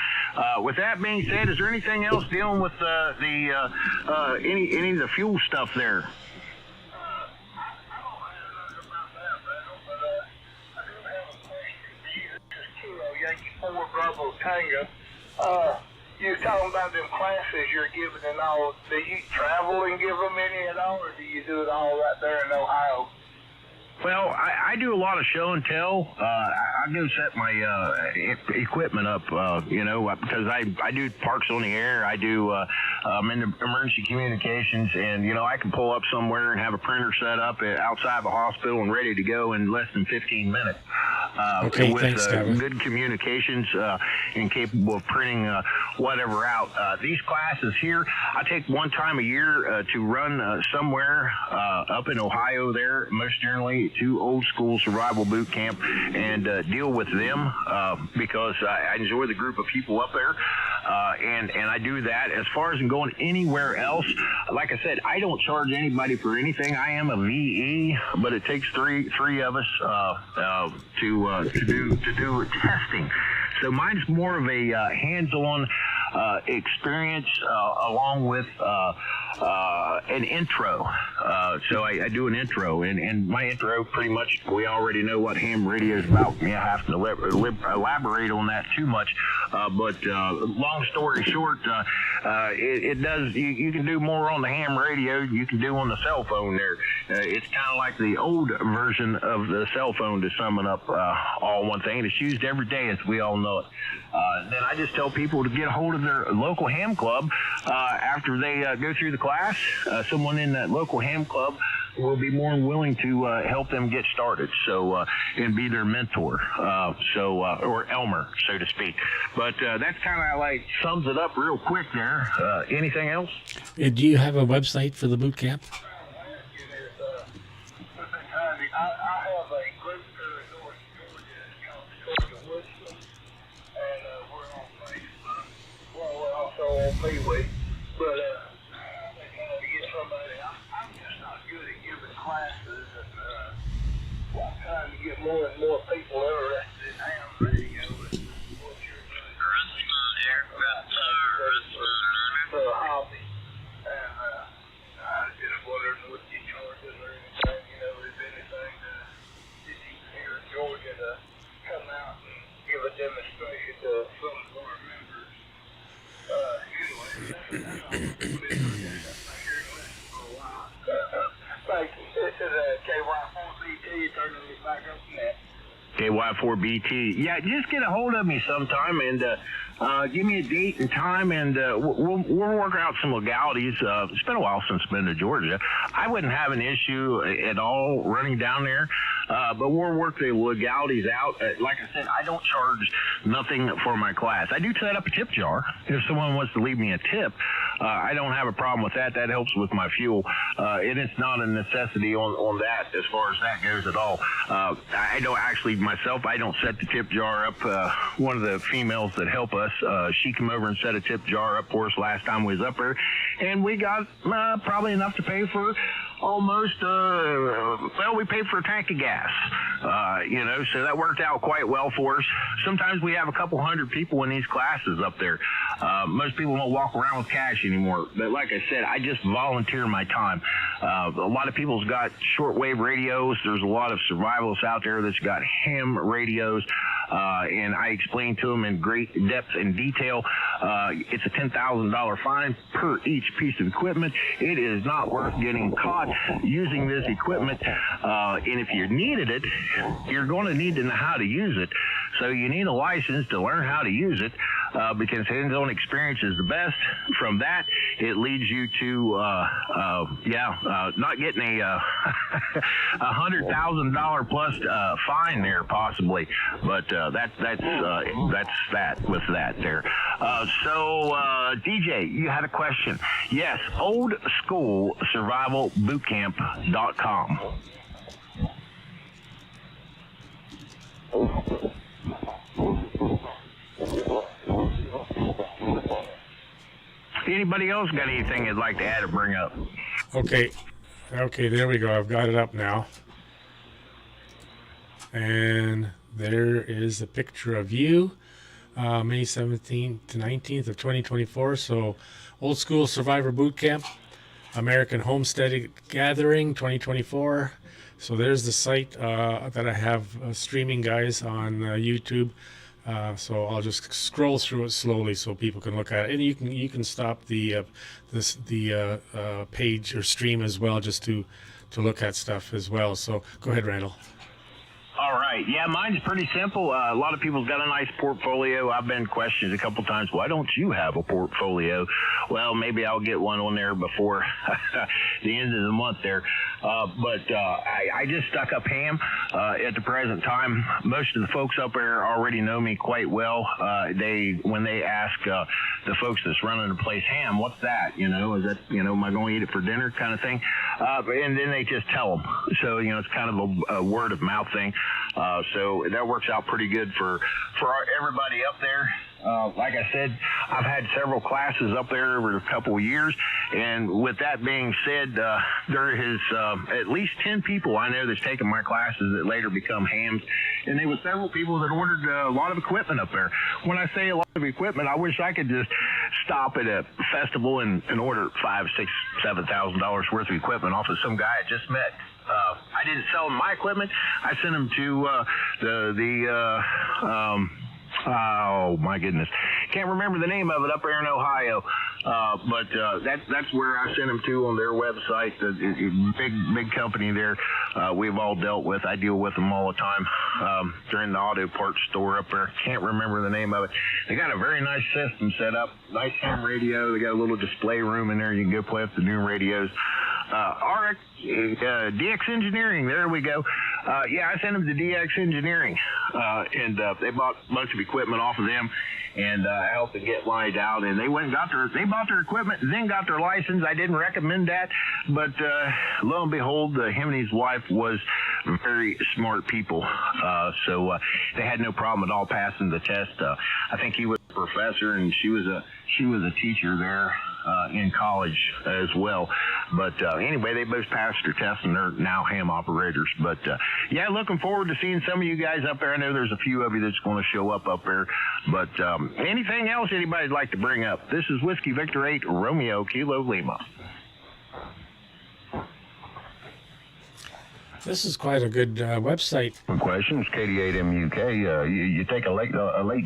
With that being said, is there anything else dealing with any of the fuel stuff there? Bravo Tango. You was talking about them classes you're giving and all. Do you travel and give them any at all, or do you do it all right there in Ohio? Well, I do a lot of show and tell. I go set my equipment up, because I do parks on the air. I do, I'm in the emergency communications, and, I can pull up somewhere and have a printer set up outside the hospital and ready to go in less than 15 minutes. Okay, with thanks, Kevin. good communications and capable of printing whatever out. These classes here, I take one time a year to run somewhere up in Ohio there, most generally to old school survival boot camp and deal with them because I enjoy the group of people up there. And I do that. As far as going anywhere else, like I said, I don't charge anybody for anything. I am a VE, but it takes three of us to do testing. So mine's more of a hands-on experience along with an intro. So I do an intro, and my intro pretty much, we already know what ham radio is about. I have to elaborate on that too much. But long story short, it does, you can do more on the ham radio you can do on the cell phone there. It's kind of like the old version of the cell phone, to sum it up all one thing. It's used every day, as we all know it. Then I just tell people to get a hold of their local ham club after they go through the class. Someone in that local ham club will be more than willing to help them get started, so and be their mentor, or Elmer, so to speak. But that's kind of like sums it up real quick there. Anything else? Do you have a website for the boot camp? I have a group here in North Georgia called Mosely, and we're on Facebook. Well, we're also on MeWe, but they kind of get somebody. I'm just not good at giving classes, and I'm trying to get more and more people interested in ham radio and what you're doing. For a hobby, and I just wondered what you charge or anything, if anything, did you here in Georgia to come out and give a demonstration to some of our members. Anyway, thank you. This is KY4BT, turning me back up from that. KY4BT. Yeah, just get a hold of me sometime and give me a date and time, and we'll work out some legalities. It's been a while since I've been to Georgia. I wouldn't have an issue at all running down there, but we'll work the legalities out. Like I said, I don't charge nothing for my class. I do set up a tip jar if someone wants to leave me a tip, I don't have a problem with that. That helps with my fuel. And it's not a necessity on that as far as that goes at all. I don't actually myself, I don't set the tip jar up. One of the females that help us, she came over and set a tip jar up for us last time we was up there, and we got probably enough to pay for almost, we paid for a tank of gas, so that worked out quite well for us. Sometimes we have a couple hundred people in these classes up there. Most people don't walk around with cash anymore, but like I said, I just volunteer my time. A lot of people's got shortwave radios. There's a lot of survivalists out there that's got ham radios, and I explain to them in great depth and detail. It's a $10,000 fine per each piece of equipment. It is not worth getting caught using this equipment, and if you needed it, you're going to need to know how to use it. So you need a license to learn how to use it, because hands-on experience is the best. From that, it leads you to, not getting a $100,000 plus fine there possibly. But that's that with that there. DJ, you had a question. Yes, oldschoolsurvivalbootcamp.com. Anybody else got anything they'd like to add or bring up? Okay, there we go. I've got it up now. And there is a picture of you, May 17th to 19th of 2024. So, Old School Survivor Boot Camp, American Homestead Gathering 2024. So there's the site that I have streaming, guys, on YouTube. So I'll just scroll through it slowly so people can look at it, and you can stop the page or stream as well, just to look at stuff as well. So go ahead, Randall. All right. Yeah, mine's pretty simple. A lot of people's got a nice portfolio. I've been questioned a couple times, why don't you have a portfolio? Well, maybe I'll get one on there before the end of the month there. But I just stuck up ham at the present time. Most of the folks up there already know me quite well. When they ask the folks that's running the place, ham, what's that? Is that, am I going to eat it for dinner kind of thing? And then they just tell them. So, it's kind of a word of mouth thing. So that works out pretty good for everybody up there. Like I said, I've had several classes up there over a couple of years, and with that being said, there is at least 10 people I know that's taken my classes that later become hams, and there were several people that ordered a lot of equipment up there. When I say a lot of equipment, I wish I could just stop at a festival and order $5,000, $6,000, $7,000 worth of equipment off of some guy I just met. I didn't sell him my equipment. I sent him to oh my goodness, can't remember the name of it up there in Ohio. But that's where I sent them to on their website. The big company there. We've all dealt with. I deal with them all the time. During the auto parts store up there. Can't remember the name of it. They got a very nice system set up. Nice ham radio. They got a little display room in there. You can go play with the new radios. DX Engineering, there we go. I sent them to DX Engineering, and they bought a bunch of equipment off of them, and I helped them get lined out, and they went and they bought their equipment and then got their license. I didn't recommend that, but lo and behold, him and his wife was very smart people, so they had no problem at all passing the test. I think he was a professor, and she was a teacher there in college as well. But anyway, they both passed their test, and they're now ham operators. But looking forward to seeing some of you guys up there. I know there's a few of you that's going to show up there. But anything else anybody'd like to bring up? This is Whiskey Victor 8 Romeo Kilo Lima. This is quite a good website. Questions, KD8MUK. You take a late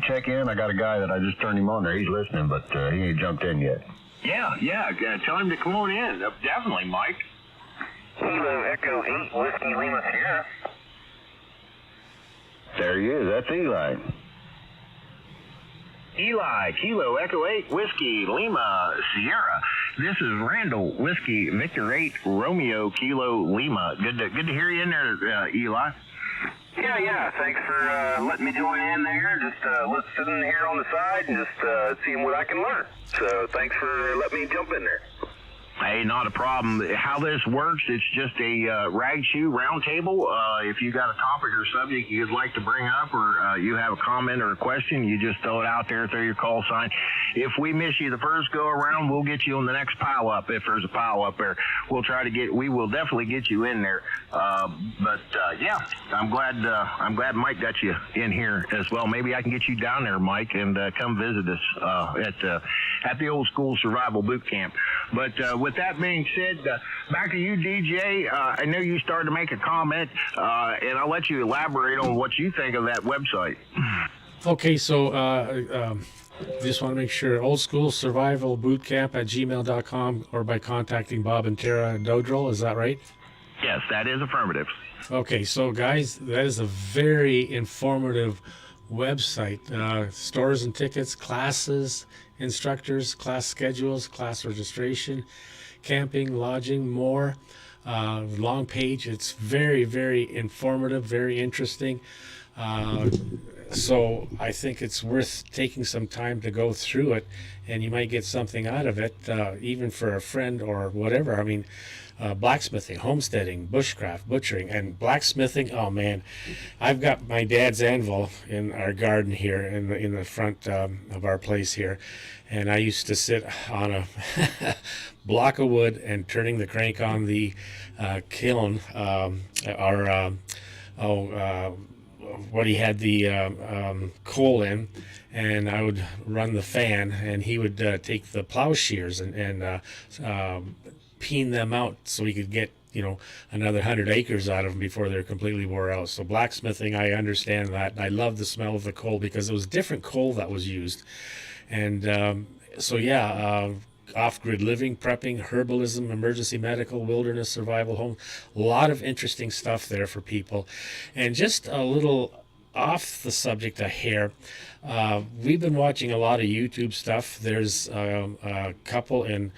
check-in. I got a guy that I just turned him on there. He's listening, but he ain't jumped in yet. Yeah. Tell him to come on in. Definitely, Mike. Kilo Echo 8 Whiskey Lima Sierra. There he is. That's Eli. Eli, Kilo Echo 8 Whiskey Lima Sierra. This is Randall, Whiskey Victor 8 Romeo Kilo Lima. Good to hear you in there, Eli. Yeah. Thanks for letting me join in there. Just listening here on the side and just seeing what I can learn. So thanks for letting me jump in there. Hey, not a problem. How this works, it's just a rag shoe roundtable. If you got a topic or subject you'd like to bring up, or you have a comment or a question, you just throw it out there, throw your call sign. If we miss you the first go around, we'll get you on the next pile up. If there's a pile up there, we will definitely get you in there. Yeah, I'm glad Mike got you in here as well. Maybe I can get you down there, Mike, and come visit us at the old school survival boot camp. But with that being said, back to you, DJ. I know you started to make a comment, and I'll let you elaborate on what you think of that website. Okay, so just want to make sure, old school survival boot camp at gmail.com, or by contacting Bob and Tara Dodrell, is that right? Yes, that is affirmative. Okay, so guys, that is a very informative website. Stores and tickets, classes, instructors, class schedules, class registration, camping, lodging, more. Long page. It's very, very informative, very interesting. So I think it's worth taking some time to go through it, and you might get something out of it, even for a friend or whatever. I mean, blacksmithing, homesteading, bushcraft, butchering, and blacksmithing. Oh man, I've got my dad's anvil in our garden here in the front of our place here, and I used to sit on a block of wood and turning the crank on the kiln, what he had the coal in, and I would run the fan, and he would take the plow shears and peen them out so he could get another 100 acres out of them before they're completely wore out. So blacksmithing, I understand that. I love the smell of the coal because it was different coal that was used. And off-grid living, prepping, herbalism, emergency medical, wilderness survival, home. A lot of interesting stuff there for people. And just a little off the subject a hair, we've been watching a lot of YouTube stuff. There's a couple in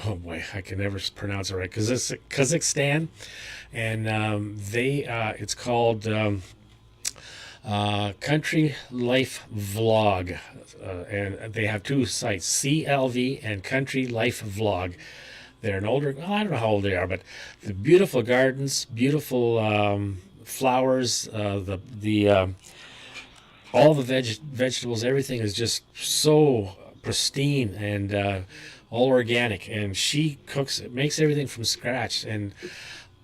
oh boy, I can never pronounce it right, Kazakhstan, and it's called Country Life Vlog, and they have two sites, CLV and Country Life Vlog. They're an older, I don't know how old they are, but the beautiful gardens, beautiful flowers, all the vegetables, everything is just so pristine and all organic, and she makes everything from scratch, and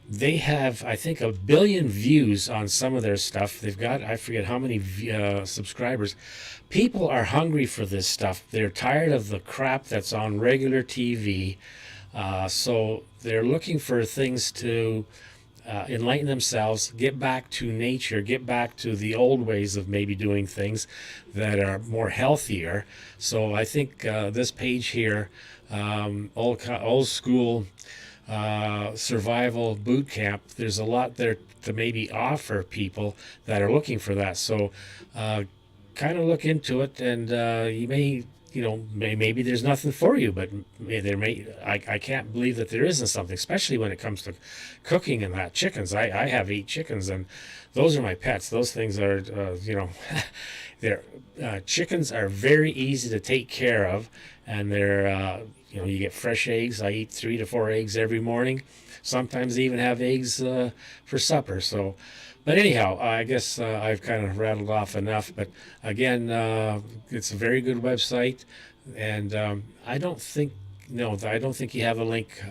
they have, I think, 1 billion views on some of their stuff. They've got, I forget how many subscribers. People are hungry for this stuff. They're tired of the crap that's on regular TV, so they're looking for things to enlighten themselves, get back to nature, get back to the old ways of maybe doing things that are more healthier. So I think this page here, old school survival boot camp, there's a lot there to maybe offer people that are looking for that. So kind of look into it, and you may, maybe there's nothing for you, but I can't believe that there isn't something, especially when it comes to cooking and that. Chickens, I have 8 chickens, and those are my pets. Those things are, chickens are very easy to take care of, and they're, you get fresh eggs. I eat 3 to 4 eggs every morning. Sometimes I even have eggs for supper. So, but anyhow, I guess I've kind of rattled off enough. But again, it's a very good website, and I don't think you have a link,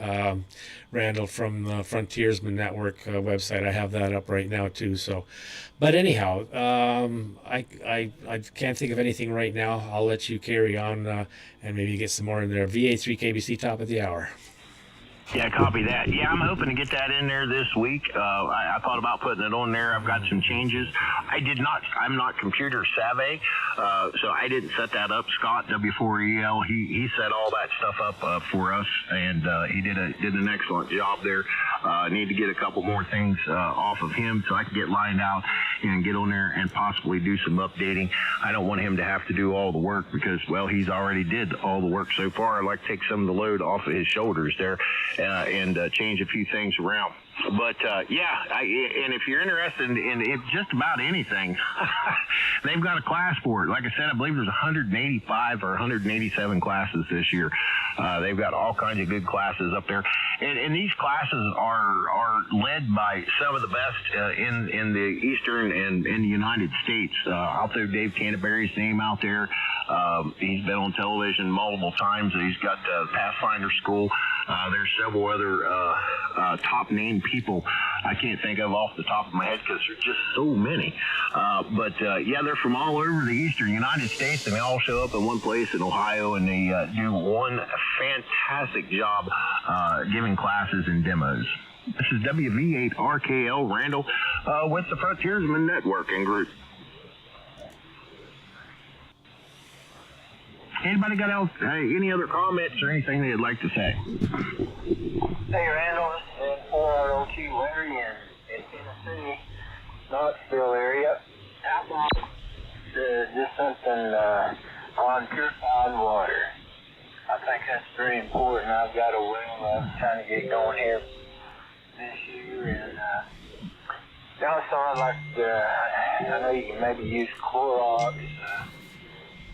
Randall, from the Frontiersman Network website. I have that up right now too. So, but anyhow, I can't think of anything right now. I'll let you carry on and maybe get some more in there. VA3KBC, top of the hour. Yeah, copy that. Yeah, I'm hoping to get that in there this week. I thought about putting it on there. I've got some changes. I'm not computer savvy, so I didn't set that up. Scott, W4EL, he set all that stuff up for us, and he did an excellent job there. I need to get a couple more things off of him so I can get lined out and get on there and possibly do some updating. I don't want him to have to do all the work because, well, he's already did all the work so far. I'd like to take some of the load off of his shoulders there and change a few things around. But and if you're interested in just about anything, they've got a class for it. Like I said, I believe there's 185 or 187 classes this year. They've got all kinds of good classes up there, and these classes are led by some of the best in the Eastern and in the United States. I'll throw Dave Canterbury's name out there. He's been on television multiple times. He's got Pathfinder School. There's several other top name people I can't think of off the top of my head because there's just so many. But they're from all over the Eastern United States, and they all show up in one place in Ohio, and they do one fantastic job giving classes and demos. This is WV8RKL Randall with the Frontiersman Networking Group. Anybody got else? Any other comments or anything they'd like to say? Hey, Randall, this is 402 Larry in Tennessee, Knoxville area. How about just something on purified water? I think that's very important. I've got a well I'm trying to get going here this year, and also I'd like to, I know you can maybe use Clorox,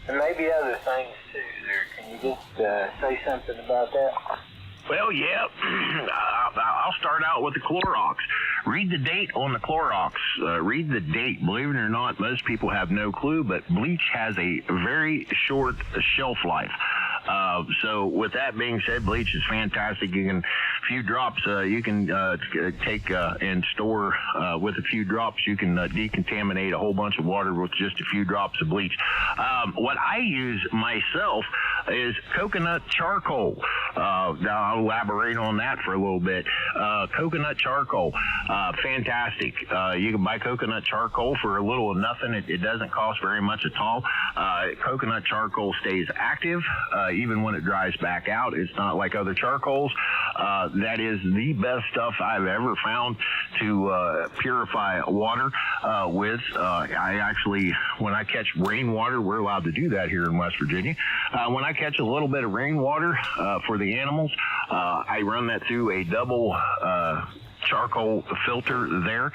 and maybe other things too there. Can you just say something about that? Well, yeah. I'll start out with the Clorox. Read the date on the Clorox. Read the date. Believe it or not, most people have no clue, but bleach has a very short shelf life. So with that being said, bleach is fantastic. You can, a few drops, you can take and store with a few drops. You can decontaminate a whole bunch of water with just a few drops of bleach. What I use myself is coconut charcoal. Now I'll elaborate on that for a little bit. Coconut charcoal, fantastic. You can buy coconut charcoal for a little of nothing. It doesn't cost very much at all. Coconut charcoal stays active even when it dries back out. It's not like other charcoals. That is the best stuff I've ever found to purify water with. I actually, when I catch rainwater, we're allowed to do that here in West Virginia. When I catch a little bit of rainwater for the animals, I run that through a double charcoal filter there.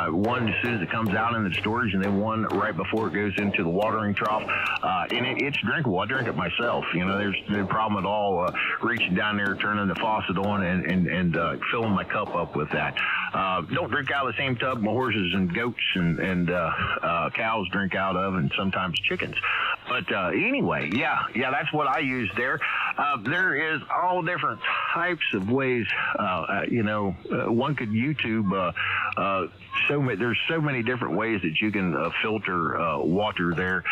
One as soon as it comes out in the storage, and then one right before it goes into the watering trough. And it's drinkable. I drink it myself. You know, there's no problem at all reaching down there, turning the faucet on, and filling my cup up with that. Don't drink out of the same tub my horses and goats and cows drink out of, and sometimes chickens. But anyway, yeah, that's what I use there. There is all different types of ways, one could YouTube, there's so many different ways that you can filter water there.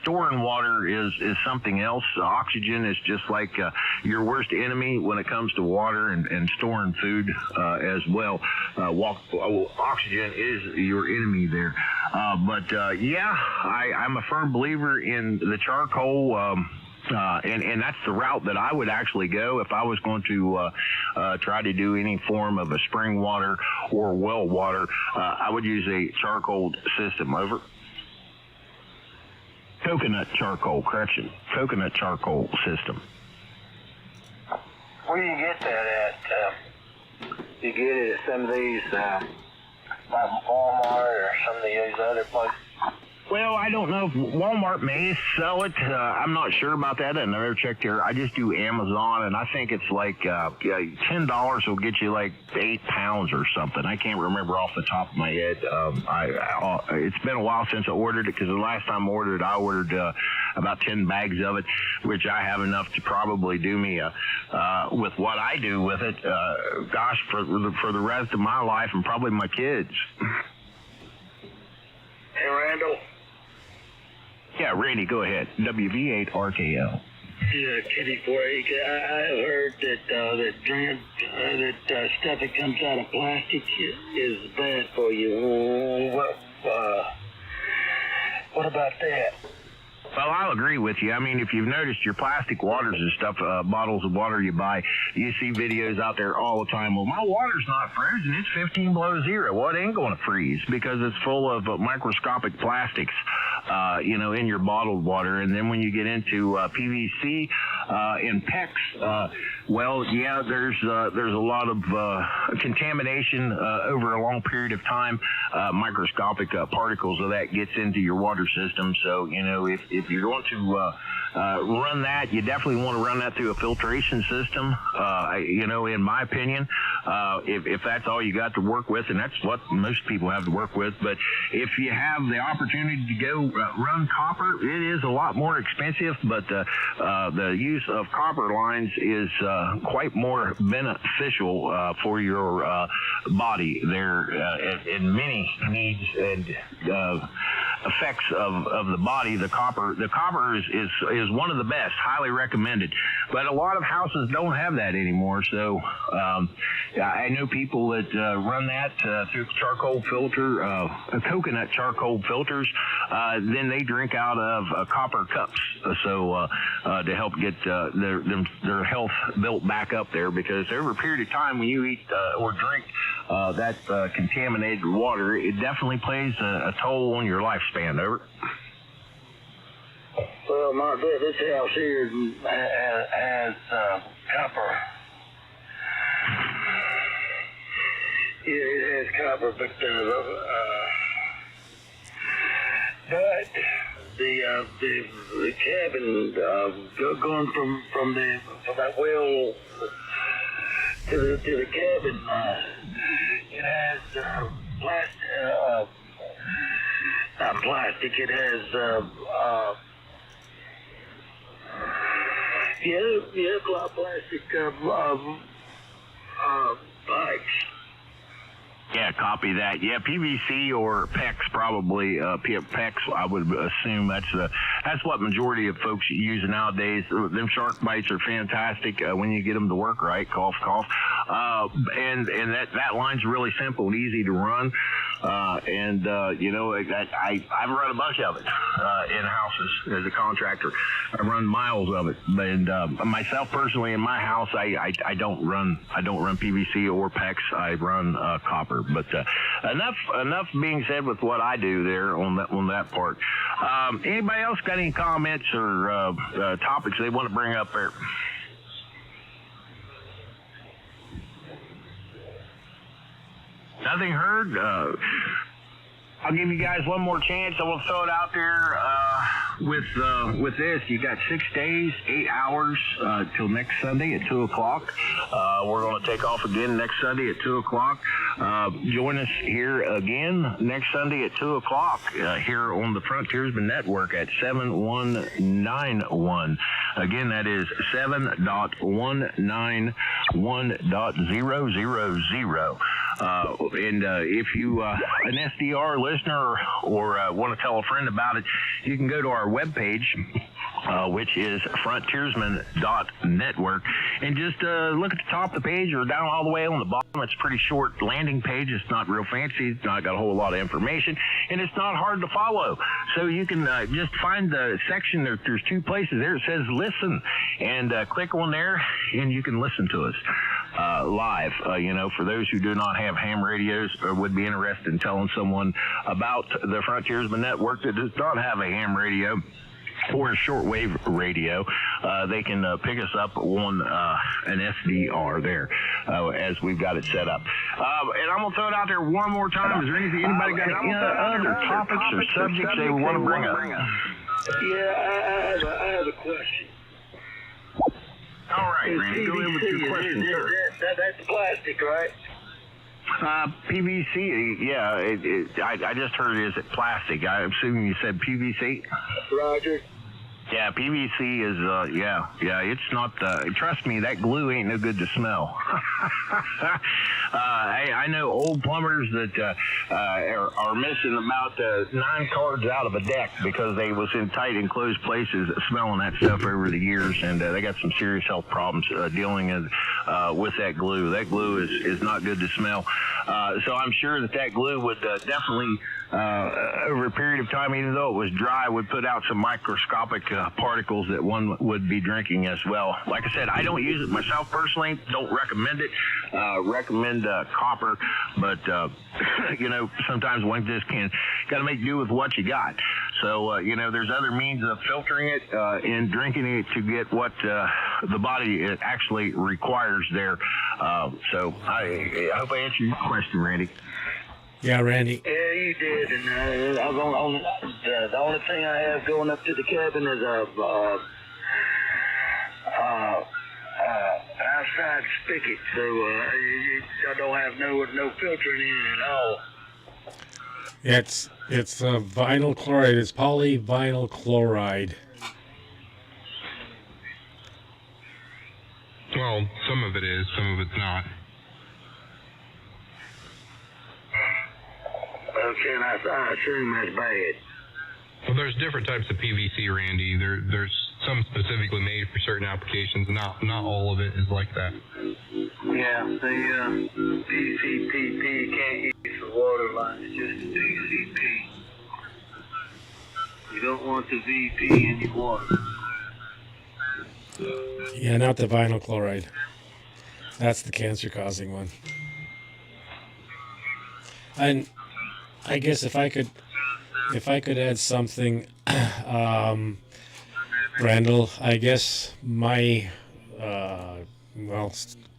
Storing water is something else. Oxygen is just like your worst enemy when it comes to water and storing food as well. Oxygen is your enemy there. I'm a firm believer in the charcoal. And that's the route that I would actually go if I was going to try to do any form of a spring water or well water. I would use a charcoal system. Over. Coconut charcoal system. Where do you get that at? Do you get it at some of these, like Walmart or some of these other places? Well, I don't know if Walmart may sell it. I'm not sure about that. I never checked here. I just do Amazon, and I think it's like $10 will get you like 8 pounds or something. I can't remember off the top of my head. It's been a while since I ordered it, because the last time I ordered about 10 bags of it, which I have enough to probably do me with what I do with it. For the rest of my life and probably my kids. Hey, Randall. Yeah, Randy, go ahead. WV8RKL. Yeah, Kitty Break. I have heard that stuff that comes out of plastic is bad for you. What about that? Well, I'll agree with you. I mean, if you've noticed your plastic waters and stuff, bottles of water you buy, you see videos out there all the time. Well, my water's not frozen. It's 15 below zero. Well, it ain't going to freeze because it's full of microscopic plastics, in your bottled water. And then when you get into PVC, In PEX, well, yeah, there's a lot of contamination over a long period of time. Microscopic particles of that gets into your water system. So, you know, if you're going to run that, you definitely want to run that through a filtration system. You know, in my opinion, if that's all you got to work with, and that's what most people have to work with. But if you have the opportunity to go run copper, it is a lot more expensive, but the use of copper lines is quite more beneficial for your body. There in many needs and effects of the body. The copper is one of the best, highly recommended. But a lot of houses don't have that anymore. So I know people that run that through charcoal filter, coconut charcoal filters. Then they drink out of copper cups. So to help get their health built back up there, because over a period of time when you eat or drink that contaminated water, it definitely plays a toll on your lifespan. Over. Well, this house here has copper. Yeah, it has copper, but the cabin going from that well to the cabin, it has plastic. Not plastic. It has plastic pipes. Yeah, copy that. Yeah, PVC or PEX probably. PEX, I would assume that's what majority of folks use nowadays. Them shark bites are fantastic when you get them to work right. Cough, cough. And that line's really simple and easy to run. You know, I've run a bunch of it in houses as a contractor. I run miles of it, and myself personally in my house, I don't run PVC or PEX. I run copper. But enough being said with what I do there on that part. Anybody else got any comments or topics they want to bring up there? Nothing heard? I'll give you guys one more chance. I will throw it out there with this. You got 6 days, 8 hours till next Sunday at 2 o'clock. We're going to take off again next Sunday at 2 o'clock. Join us here again next Sunday at 2 o'clock here on the Frontiersman Network at 7191. Again, that is 7.191.000. And if you an SDR listener or want to tell a friend about it, you can go to our webpage, which is frontiersman.network, and just look at the top of the page or down all the way on the bottom. It's a pretty short landing page. It's not real fancy. It's not got a whole lot of information, and it's not hard to follow. So you can just find the section. There's 2 places there. It says listen, and click on there, and you can listen to us live. You know, for those who do not have ham radios or would be interested in telling someone about the Frontiersman Network that does not have a ham radio or a shortwave radio, they can pick us up on an SDR there as we've got it set up. And I'm going to throw it out there one more time. Is there anybody got any other topics or subjects they want to bring up? Yeah, I have a question. All right, Randy, go ahead with your question, sir. That's plastic, right? PVC, yeah. I just heard it is plastic. I assume you said PVC? Roger. Yeah, PVC is, yeah, it's not, trust me, that glue ain't no good to smell. I know old plumbers that are missing about 9 cards out of a deck because they was in tight enclosed places smelling that stuff over the years, and they got some serious health problems dealing with that glue. That glue is not good to smell. So I'm sure that glue would definitely, over a period of time, even though it was dry, would put out some microscopic particles that one would be drinking as well. Like I said, I don't use it myself personally, don't recommend it. recommend copper, but sometimes one just got to make do with what you got. So there's other means of filtering it and drinking it to get what the body actually requires there. So I hope I answered your question, Randy. Yeah, Randy. Yeah, you did. And the only thing I have going up to the cabin is a outside spigot, so I don't have no filtering in it at all. It's vinyl chloride. It's polyvinyl chloride. Well, some of it is, some of it's not. Okay, and I assume that's bad. Well, there's different types of PVC, Randy. There's some specifically made for certain applications. Not all of it is like that. Yeah, the PCPP can't use for water lines, just the PCP. You don't want the VP in your water. Yeah, not the vinyl chloride. That's the cancer-causing one. And I guess if I could add something, Randall, I guess my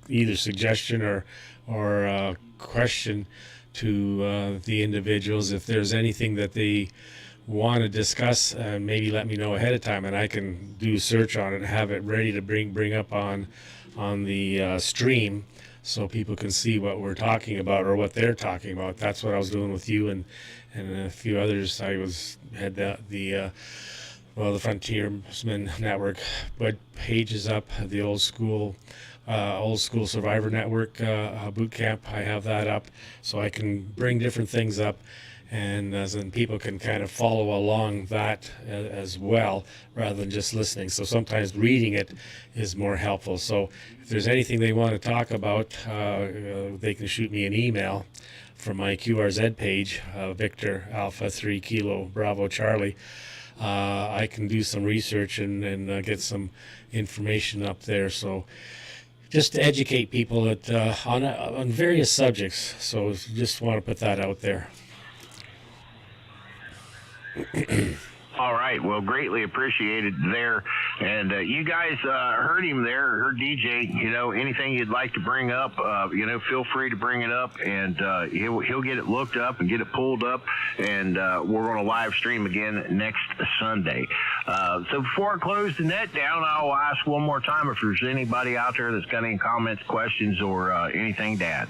either suggestion or question to the individuals, if there's anything that they want to discuss, maybe let me know ahead of time, and I can do a search on it and have it ready to bring up on the stream, so people can see what we're talking about or what they're talking about. That's what I was doing with you and a few others. I had the Frontiersman Network web pages up, the old school Survivor Network boot camp. I have that up, so I can bring different things up, and then people can kind of follow along that as well, rather than just listening. So sometimes reading it is more helpful. So if there's anything they want to talk about, they can shoot me an email from my QRZ page, Victor Alpha 3 Kilo Bravo Charlie. I can do some research and get some information up there. So just to educate people on various subjects. So just want to put that out there. All right. Well, greatly appreciated there. And you guys heard him there, heard DJ. Anything you'd like to bring up, feel free to bring it up, and he'll get it looked up and get it pulled up, and we're going to live stream again next Sunday. So before I close the net down, I'll ask one more time if there's anybody out there that's got any comments, questions, or anything to add.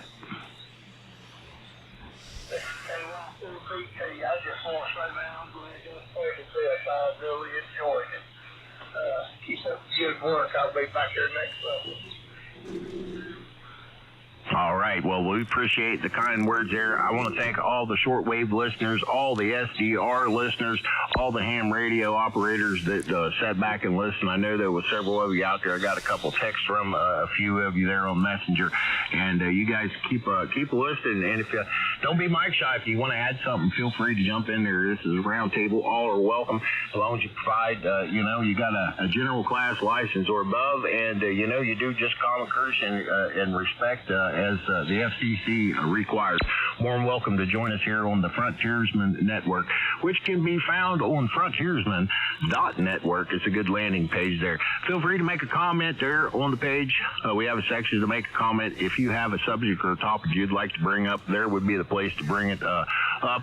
I just want to say, man, I'm glad you played this. I really enjoyed it. Keep up the good work. I'll be back here next Sunday. All right. Well, we appreciate the kind words there. I want to thank all the shortwave listeners, all the SDR listeners, all the ham radio operators that sat back and listened. I know there were several of you out there. I got a couple texts from a few of you there on Messenger, and you guys keep listening. And if you don't be mic shy, if you want to add something, feel free to jump in there. This is a round table. All are welcome, as long as you provide, you got a general class license or above, and you do just common courtesy and respect as the FCC requires. More than welcome to join us here on the Frontiersman Network, which can be found on frontiersman.network. It's a good landing page there. Feel free to make a comment there on the page. We have a section to make a comment. If you have a subject or a topic you'd like to bring up, there would be the place to bring it up.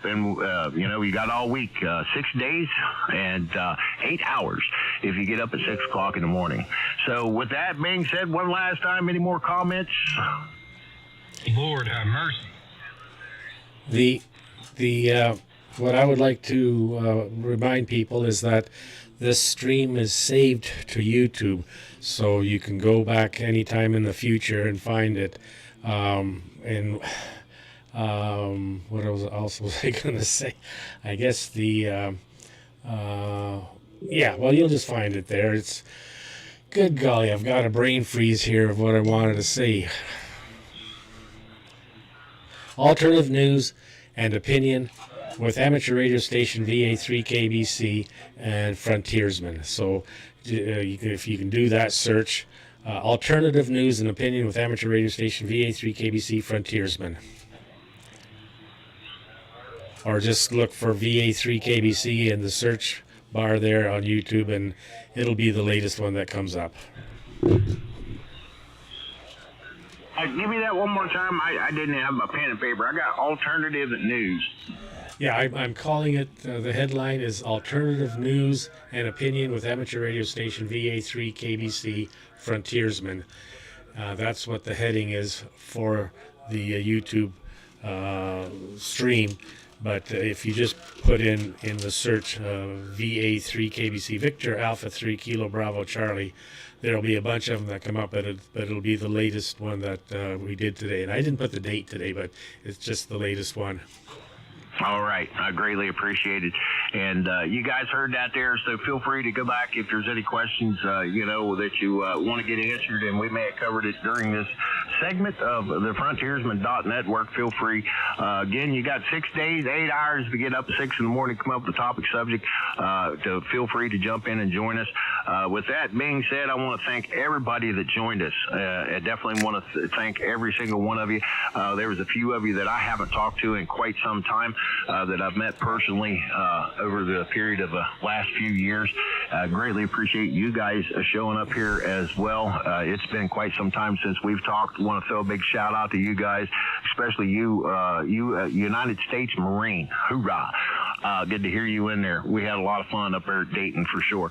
And, you got all week, 6 days and 8 hours if you get up at 6 o'clock in the morning. So with that being said, one last time, any more comments? Lord have mercy. What I would like to remind people is that this stream is saved to YouTube, so you can go back anytime in the future and find it. What else was I going to say? I guess you'll just find it there. It's good golly, I've got a brain freeze here of what I wanted to say. Alternative news and opinion with amateur radio station VA3KBC and Frontiersman. So if you can do that search, Alternative News and Opinion with Amateur Radio Station VA3KBC Frontiersman. Or just look for VA3KBC in the search bar there on YouTube, and it'll be the latest one that comes up. Give me that one more time. I didn't have my pen and paper. I got Alternative News. Yeah, I'm calling it, the headline is Alternative News and Opinion with Amateur Radio Station VA3KBC Frontiersman. That's what the heading is for the YouTube stream. But if you just put in the search VA3KBC Victor Alpha 3 Kilo Bravo Charlie, there'll be a bunch of them that come up, but it'll be the latest one that we did today. And I didn't put the date today, but it's just the latest one. All right. I greatly appreciate it. And you guys heard that there, so feel free to go back if there's any questions, that you want to get answered, and we may have covered it during this segment of the Frontiersman.network. Feel free. Again, you got 6 days, 8 hours to get up at 6 in the morning, come up with a topic subject. To feel free to jump in and join us. With that being said, I want to thank everybody that joined us. I definitely want to thank every single one of you. There was a few of you that I haven't talked to in quite some time that I've met personally over the period of the last few years. Greatly appreciate you guys showing up here as well. It's been quite some time since we've talked. Want to throw a big shout out to you guys, especially you United States Marine. Hoorah. Good to hear you in there. We had a lot of fun up there at Dayton for sure.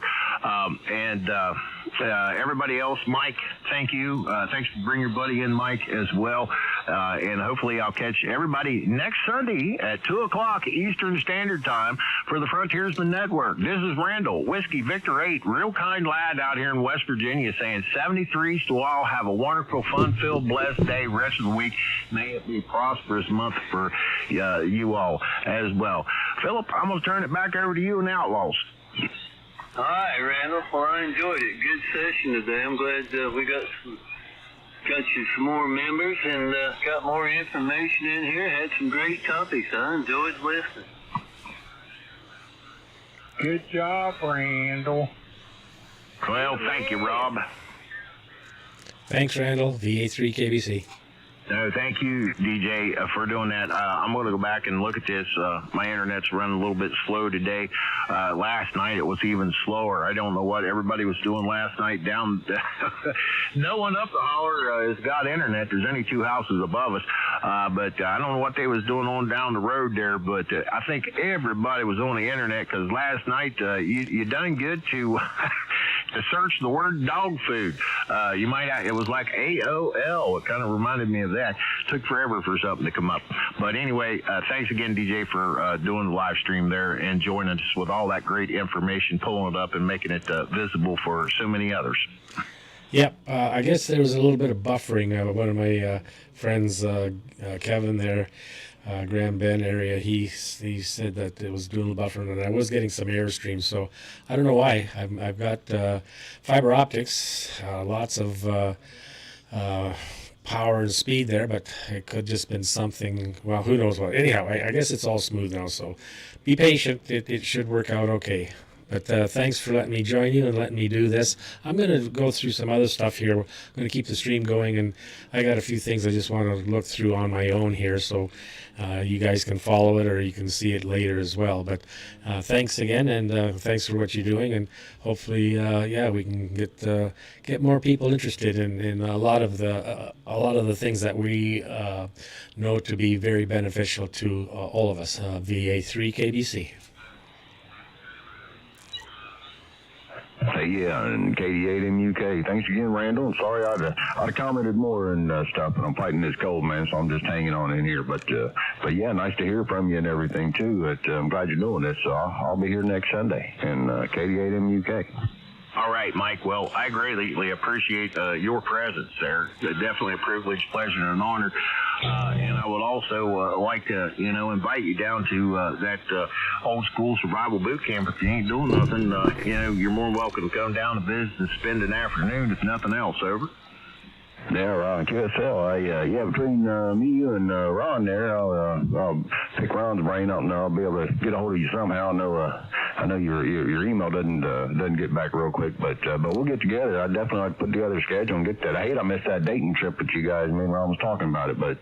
Everybody else, Mike, thank you. Thanks for bringing your buddy in, Mike, as well. And hopefully I'll catch everybody next Sunday at 2 o'clock Eastern Standard Time for the Frontiersman Network. This is Randall, Whiskey Victor 8, real kind lad out here in West Virginia, saying 73 to all. Have a wonderful, fun-filled, blessed day, rest of the week. May it be a prosperous month for you all as well. Philip, I'm going to turn it back over to you and the Outlaws. All right, Randall. Well, I enjoyed it. Good session today. I'm glad we got you some more members and got more information in here. Had some great topics. I enjoyed listening. Good job, Randall. Well, thank you, Rob. Thanks, Randall. VA3KBC. No, thank you, DJ, for doing that. I'm going to go back and look at this. My internet's running a little bit slow today. Last night it was even slower. I don't know what everybody was doing last night down. No one up the holler has got internet. There's only 2 houses above us. But I don't know what they was doing on down the road there. But I think everybody was on the internet because last night you done good to... to search the word dog food. You might have, it was like AOL. It kind of reminded me of that. It took forever for something to come up. But anyway, thanks again, DJ, for doing the live stream there and joining us with all that great information, pulling it up and making it visible for so many others. Yep. I guess there was a little bit of buffering. One of my friends, Kevin there, Graham Bend area, he said that it was doing buffering, and I was getting some airstream. So I don't know why. I've got fiber optics, lots of power and speed there, but it could just been something. Well, who knows what. Anyhow, I guess it's all smooth now. So be patient. It should work out okay. But thanks for letting me join you and letting me do this. I'm going to go through some other stuff here. I'm going to keep the stream going, and I got a few things I just want to look through on my own here, so you guys can follow it or you can see it later as well. But thanks again, and thanks for what you're doing, and hopefully, we can get more people interested in a lot of the things that we know to be very beneficial to all of us. VA3KBC. Yeah, and 88 MUK. Thanks again, Randall. Sorry I'd have commented more and stuff, but I'm fighting this cold, man, so I'm just hanging on in here. But yeah, nice to hear from you and everything, too. But I'm glad you're doing this, so I'll be here next Sunday. And 88 MUK. All right, Mike. Well, I greatly appreciate your presence there. Definitely a privilege, pleasure, and an honor. And I would also like to, invite you down to that old school survival boot camp. If you ain't doing nothing, you're more than welcome to come down to visit and spend an afternoon, if nothing else. Over. Yeah, QSL. Between me, you, and Ron there, I'll pick Ron's brain up, and I'll be able to get a hold of you somehow. I know I know your email doesn't get back real quick, but we'll get together. I definitely like to put together a schedule and get that. I hate I missed that Dayton trip with you guys. Me and Ron was talking about it, but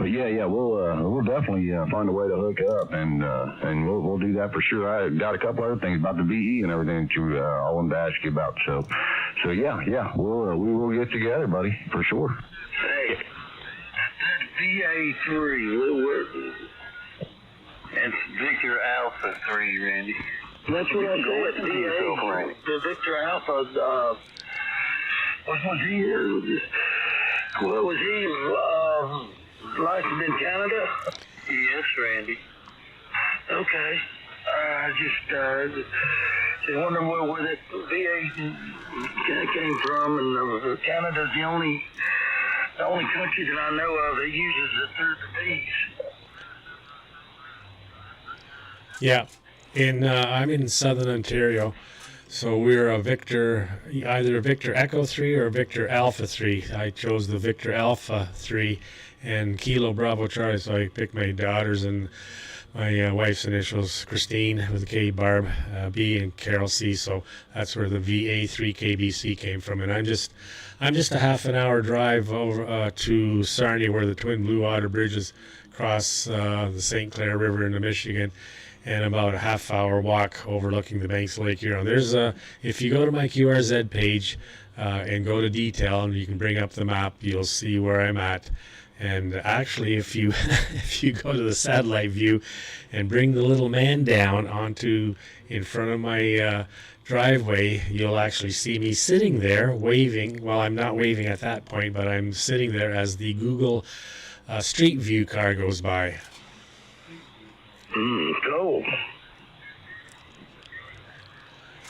yeah, we'll definitely find a way to hook up, and we'll do that for sure. I got a couple other things about the VE and everything that I wanted to ask you about. So yeah, we will get together, buddy, for sure. Hey, VA3, it's Victor Alpha 3, Randy. That's what I said. The Victor Alpha. What was he? Was he licensed in Canada? Yes, Randy. Okay. I just wonder where that VA came from, and Canada's the only country that I know of that uses the third piece. Yeah, I'm in Southern Ontario, so we're either a Victor Echo 3 or a Victor Alpha 3. I chose the Victor Alpha 3 and Kilo Bravo Charlie, so I picked my daughters and my wife's initials, Christine with a K, Barb B, and Carol C. So that's where the VA3KBC came from. And I'm just a half an hour drive over to Sarnia, where the Twin Blue Water bridges cross the St. Clair River into Michigan, and about a half hour walk overlooking the banks of Lake Huron. There's if you go to my QRZ page and go to detail, and you can bring up the map, you'll see where I'm at. And actually, if you go to the satellite view and bring the little man down onto in front of my driveway, you'll actually see me sitting there waving. Well, I'm not waving at that point, but I'm sitting there as the Google Street View car goes by. Cool.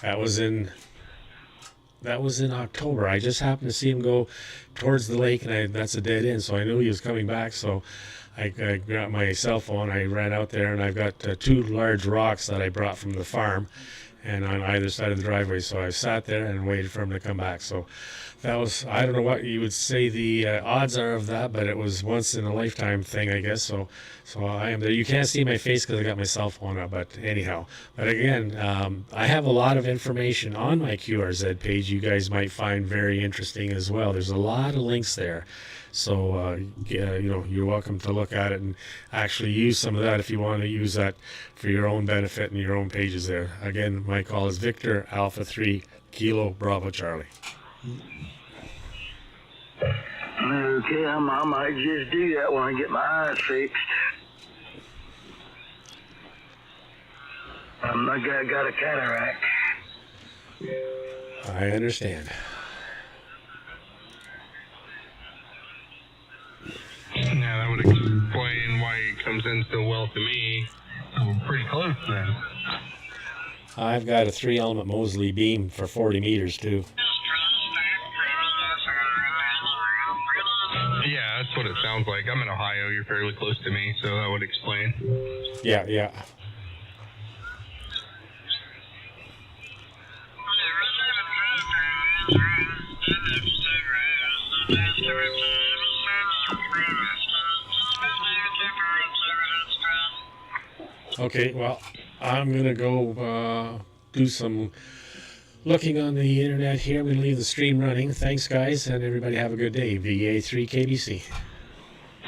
That was in October. I just happened to see him go towards the lake, and that's a dead end, so I knew he was coming back. So I got my cell phone, I ran out there, and I've got 2 large rocks that I brought from the farm, and on either side of the driveway. So I sat there and waited for him to come back. So that was, I don't know what you would say the odds are of that, but it was once in a lifetime thing, I guess. So I am there. You can't see my face because I got my cell phone up, but anyhow. But again, I have a lot of information on my QRZ page you guys might find very interesting as well. There's a lot of links there. So, you're welcome to look at it and actually use some of that if you want to use that for your own benefit and your own pages there. Again, my call is Victor Alpha 3 Kilo Bravo Charlie. Okay, I might just do that when I get my eyes fixed. I got a cataract. I understand. Now that would explain why it comes in so well to me. I'm pretty close then. I've got a 3-element Mosely beam for 40 meters too. Yeah, that's what it sounds like. I'm in Ohio. You're fairly close to me, so that would explain. Yeah. Okay, well, I'm going to go do some looking on the internet here. I'm going to leave the stream running. Thanks, guys, and everybody have a good day. VA3KBC.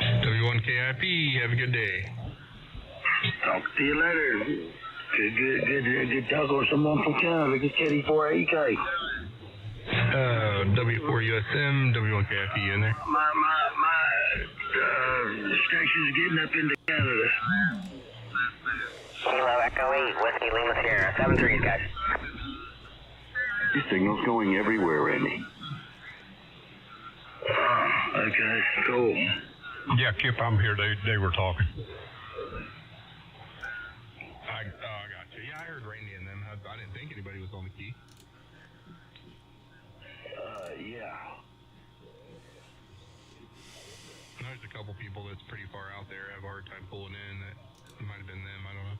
W1KIP, have a good day. Talk to you later. Good talk with someone from Canada. Get KD4AK. W4USM, W1KIP in there. My station's getting up into Canada. Kilo Echo 8, Whiskey Lima Sierra, 7-3, guys. Your signal's going everywhere, Randy. Okay, cool. Yeah, Kip, I'm here. They were talking. I got you. Yeah, I heard Randy and them. I didn't think anybody was on the key. Yeah. There's a couple people that's pretty far out there have a hard time pulling in. That might have been them. I don't know.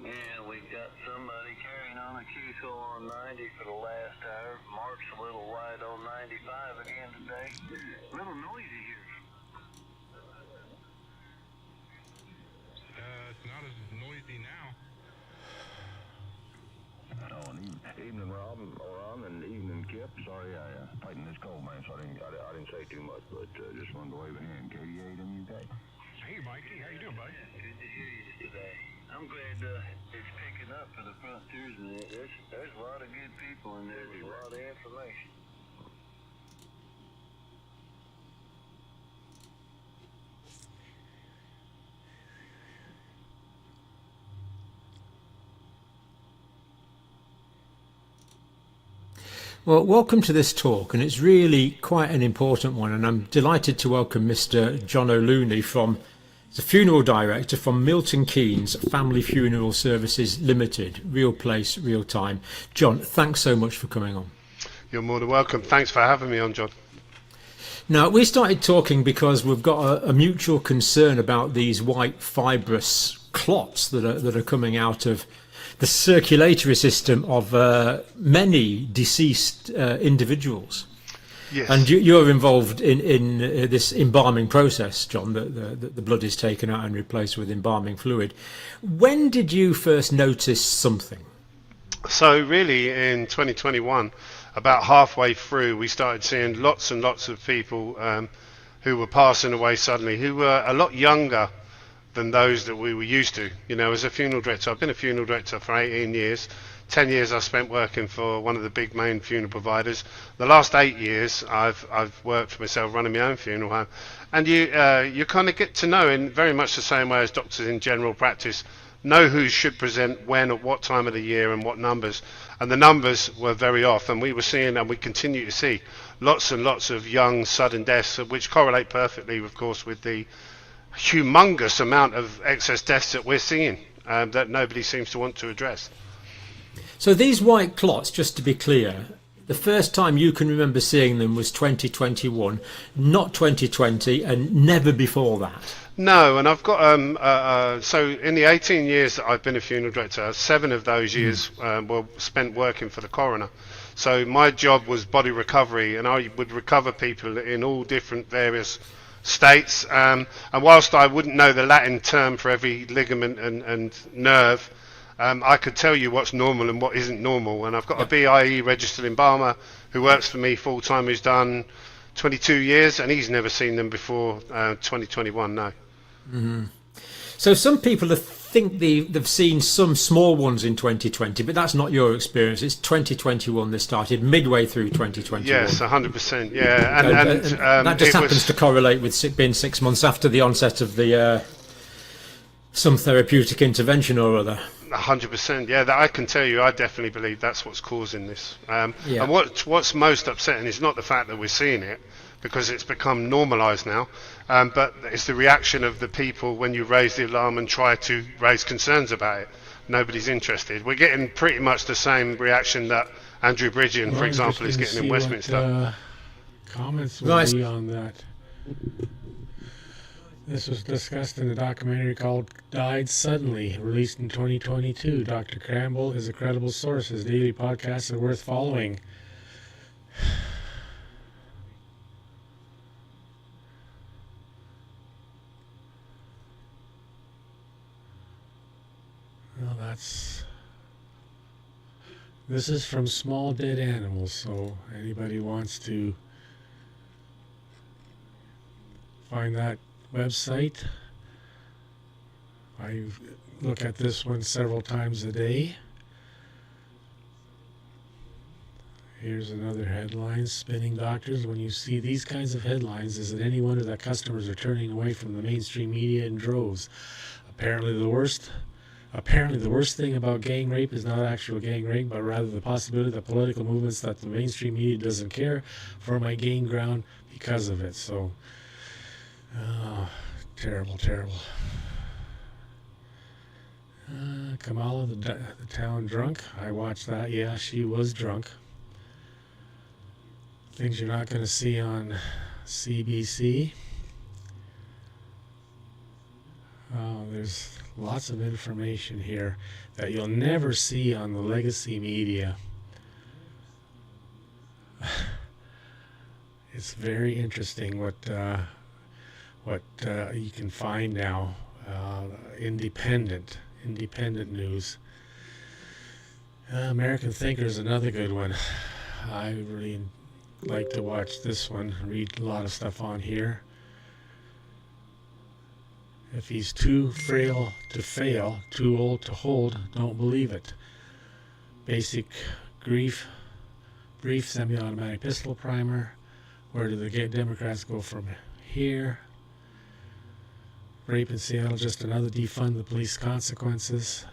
Yeah, we got somebody carrying on a Q-Soul on 90 for the last hour. Mark's a little wide on 95 again today. A little noisy here. It's not as noisy now. Evening, Rob, Ron, and evening, Kip. Sorry, I fighting this cold, man, so I didn't say too much, but just wanted to wave a hand. KD8MUK. Hey, Mikey, how you doing, buddy? Good to hear you today. I'm glad it's picking up for the Frontiersman. There's a lot of good people and there's a lot of information. Well, welcome to this talk, and it's really quite an important one, and I'm delighted to welcome Mr. John O'Looney the funeral director from Milton Keynes Family Funeral Services Limited, real place, real time. John, thanks so much for coming on. You're more than welcome. Thanks for having me on, John. Now, we started talking because we've got a mutual concern about these white fibrous clots that are coming out of the circulatory system of many deceased individuals. Yes. And you're involved in this embalming process, John, that the blood is taken out and replaced with embalming fluid. When did you first notice something? So really in 2021, about halfway through, we started seeing lots and lots of people who were passing away suddenly, who were a lot younger than those that we were used to. You know, as a funeral director, I've been a funeral director for 18 years. 10 years I spent working for one of the big main funeral providers. The last 8 years I've worked for myself, running my own funeral home. And you kind of get to know, in very much the same way as doctors in general practice, know who should present when at what time of the year and what numbers. And the numbers were very off, and we were seeing, and we continue to see, lots and lots of young sudden deaths, which correlate perfectly, of course, with the humongous amount of excess deaths that we're seeing that nobody seems to want to address. So these white clots, just to be clear, the first time you can remember seeing them was 2021, not 2020, and never before that. No, and I've got so in the 18 years that I've been a funeral director, 7 of those years were spent working for the coroner. So my job was body recovery, and I would recover people in all different various states, and whilst I wouldn't know the Latin term for every ligament and nerve, I could tell you what's normal and what isn't normal. And I've got a BIE registered embalmer who works for me full time, who's done 22 years, and he's never seen them before 2021. No. Mm-hmm. So some people think they've seen some small ones in 2020, but that's not your experience. It's 2021 they started, midway through 2021. Yes, 100%. Yeah, and that just happens to correlate with being 6 months after the onset of the some therapeutic intervention or other. 100%. Yeah, that I can tell you. I definitely believe that's what's causing this. And what's most upsetting is not the fact that we're seeing it, because it's become normalised now, but it's the reaction of the people when you raise the alarm and try to raise concerns about it. Nobody's interested. We're getting pretty much the same reaction that Andrew Bridgen, for example, is getting in Westminster. Comments will be on that. This was discussed in a documentary called Died Suddenly, released in 2022. Dr. Campbell is a credible source. His daily podcasts are worth following. Well, this is from Small Dead Animals, so anybody wants to find that website. I look at this one several times a day. Here's another headline: spinning doctors. When you see these kinds of headlines, is it any wonder that customers are turning away from the mainstream media in droves? Apparently the worst thing about gang rape is not actual gang rape, but rather the possibility that political movements that the mainstream media doesn't care for might gain ground because of it. So terrible. Kamala, the town drunk. I watched that. Yeah, she was drunk. Things you're not going to see on CBC. There's lots of information here that you'll never see on the legacy media. It's very interesting what you can find now. Independent news. American Thinker is another good one. I really like to watch this one, read a lot of stuff on here. If he's too frail to fail, too old to hold, don't believe it. Basic brief semi-automatic pistol primer. Where do the Democrats go from here? Rape in Seattle, just another defund the police consequences.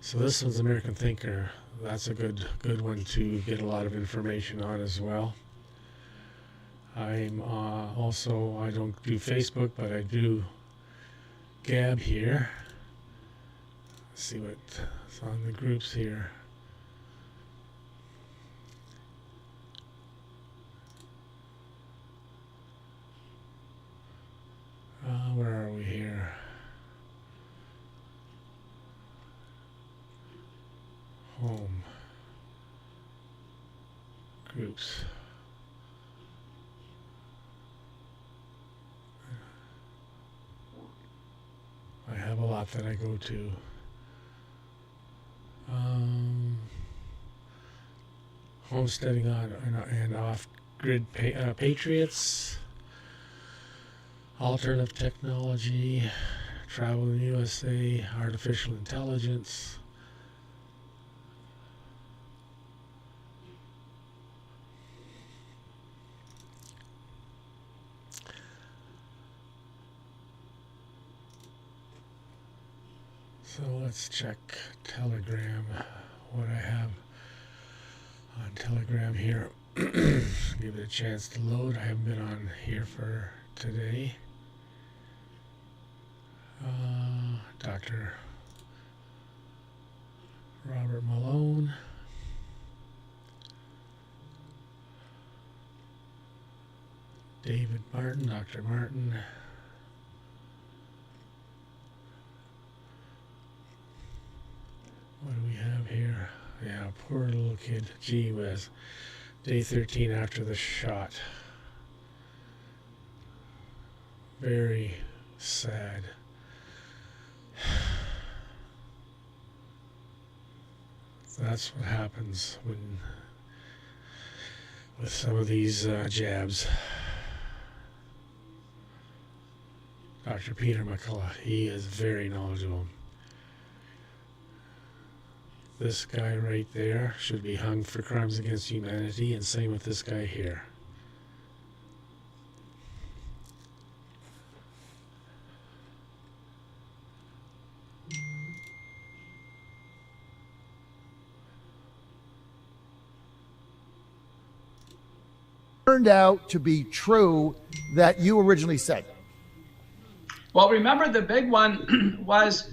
So this one's American Thinker. That's a good one to get a lot of information on as well. I'm also, I don't do Facebook, but I do Gab here. Let's see what's on the groups here. Where are we here? Home. Groups. I have a lot that I go to. Homesteading on and off-grid patriots. Alternative technology, travel in the USA, artificial intelligence. So let's check Telegram, what I have on Telegram here. Give it a chance to load. I haven't been on here for today. Dr. Robert Malone. David Martin, Dr. Martin. What do we have here? Yeah, poor little kid. Gee whiz. Day 13 after the shot. Very sad. That's what happens with some of these jabs. Dr. Peter McCullough, he is very knowledgeable. This guy right there should be hung for crimes against humanity, and same with this guy here. Turned out to be true that you originally said? Well, remember the big one was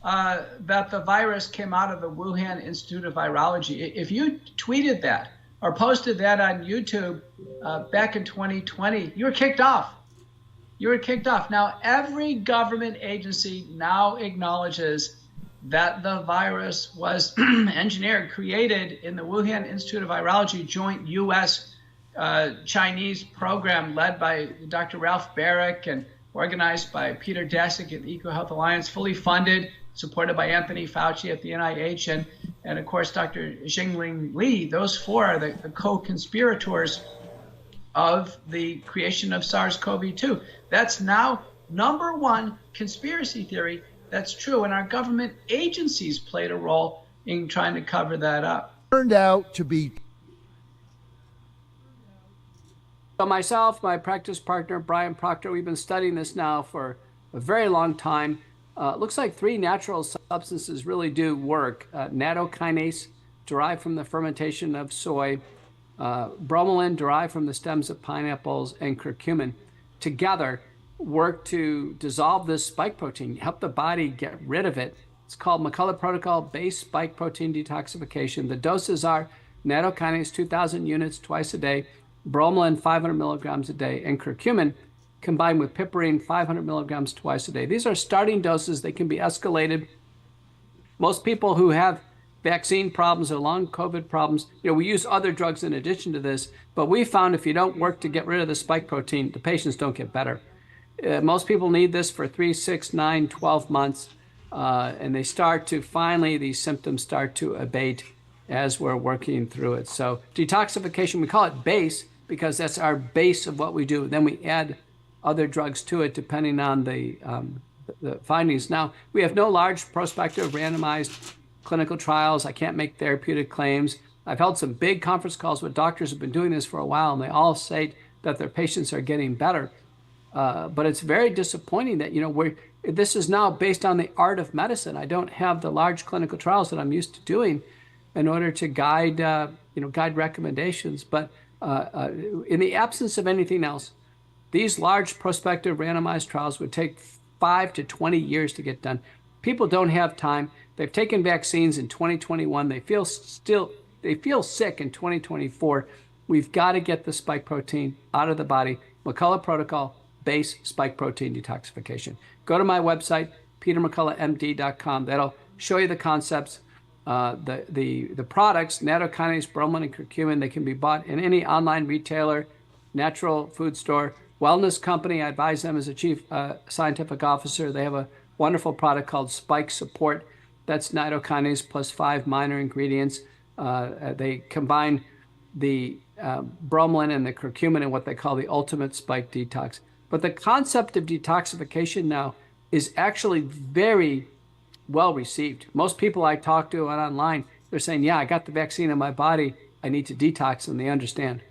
that the virus came out of the Wuhan Institute of Virology. If you tweeted that or posted that on YouTube back in 2020, you were kicked off. You were kicked off. Now, every government agency now acknowledges that the virus was engineered, created in the Wuhan Institute of Virology joint U.S. Chinese program led by Dr. Ralph Barrick and organized by Peter Daszak at the EcoHealth Alliance, fully funded, supported by Anthony Fauci at the NIH, and of course, Dr. Xingling Li. Those four are the co-conspirators of the creation of SARS-CoV-2. That's now number one conspiracy theory that's true, and our government agencies played a role in trying to cover that up. Turned out to be. So myself, my practice partner, Brian Proctor, we've been studying this now for a very long time. Looks like three natural substances really do work. Nattokinase, derived from the fermentation of soy, bromelain, derived from the stems of pineapples, and curcumin, together work to dissolve this spike protein, help the body get rid of it. It's called McCullough Protocol based spike protein detoxification. The doses are nattokinase 2,000 units twice a day, bromelain 500 milligrams a day, and curcumin combined with piperine 500 milligrams twice a day. These are starting doses. They can be escalated. Most people who have vaccine problems or long COVID problems, we use other drugs in addition to this, but we found if you don't work to get rid of the spike protein, the patients don't get better. Most people need this for 3, 6, 9, 12 months. and they start to finally, these symptoms start to abate as we're working through it. So detoxification, we call it base because that's our base of what we do. Then we add other drugs to it depending on the findings. Now, we have no large prospective randomized clinical trials. I can't make therapeutic claims. I've held some big conference calls with doctors who've been doing this for a while, and they all say that their patients are getting better. But it's very disappointing that, this is now based on the art of medicine. I don't have the large clinical trials that I'm used to doing in order to guide recommendations. But in the absence of anything else, these large prospective randomized trials would take 5 to 20 years to get done. People don't have time. They've taken vaccines in 2021. They feel sick in 2024. We've got to get the spike protein out of the body. McCullough protocol, base spike protein detoxification. Go to my website, petermcculloughmd.com. That'll show you the concepts. The products, nattokinase, bromelain, and curcumin, they can be bought in any online retailer, natural food store, wellness company. I advise them as a chief scientific officer. They have a wonderful product called Spike Support. That's nattokinase plus 5 minor ingredients. They combine the bromelain and the curcumin in what they call the ultimate spike detox. But the concept of detoxification now is actually very well received. Most people I talk to online, they're saying, yeah, I got the vaccine in my body. I need to detox, and they understand.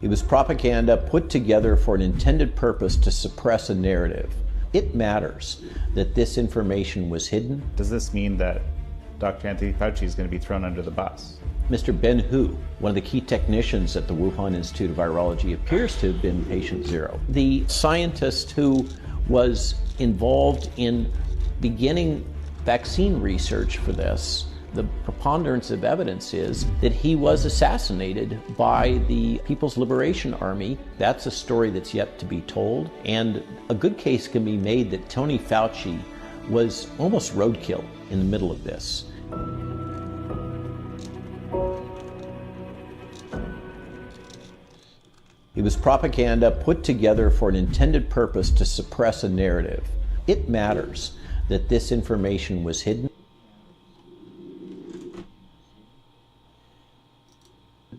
It was propaganda put together for an intended purpose to suppress a narrative. It matters that this information was hidden. Does this mean that Dr. Anthony Fauci is going to be thrown under the bus? Mr. Ben Hu, one of the key technicians at the Wuhan Institute of Virology, appears to have been patient zero. The scientist who was involved in beginning vaccine research for this, the preponderance of evidence is that he was assassinated by the People's Liberation Army. That's a story that's yet to be told. And a good case can be made that Tony Fauci was almost roadkill in the middle of this. It was propaganda put together for an intended purpose to suppress a narrative. It matters that this information was hidden.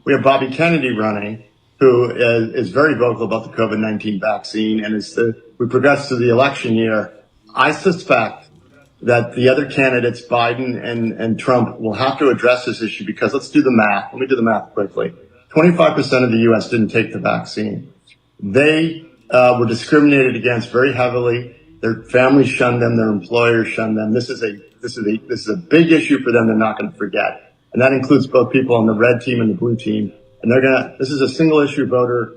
We have Bobby Kennedy running, who is very vocal about the COVID-19 vaccine, and we progress to the election year. I suspect that the other candidates, Biden and Trump, will have to address this issue because let's do the math. Let me do the math quickly. 25% of the U.S. didn't take the vaccine. They were discriminated against very heavily. Their families shunned them. Their employers shunned them. This is a big issue for them. They're not going to forget. And that includes both people on the red team and the blue team. And this is a single issue voter,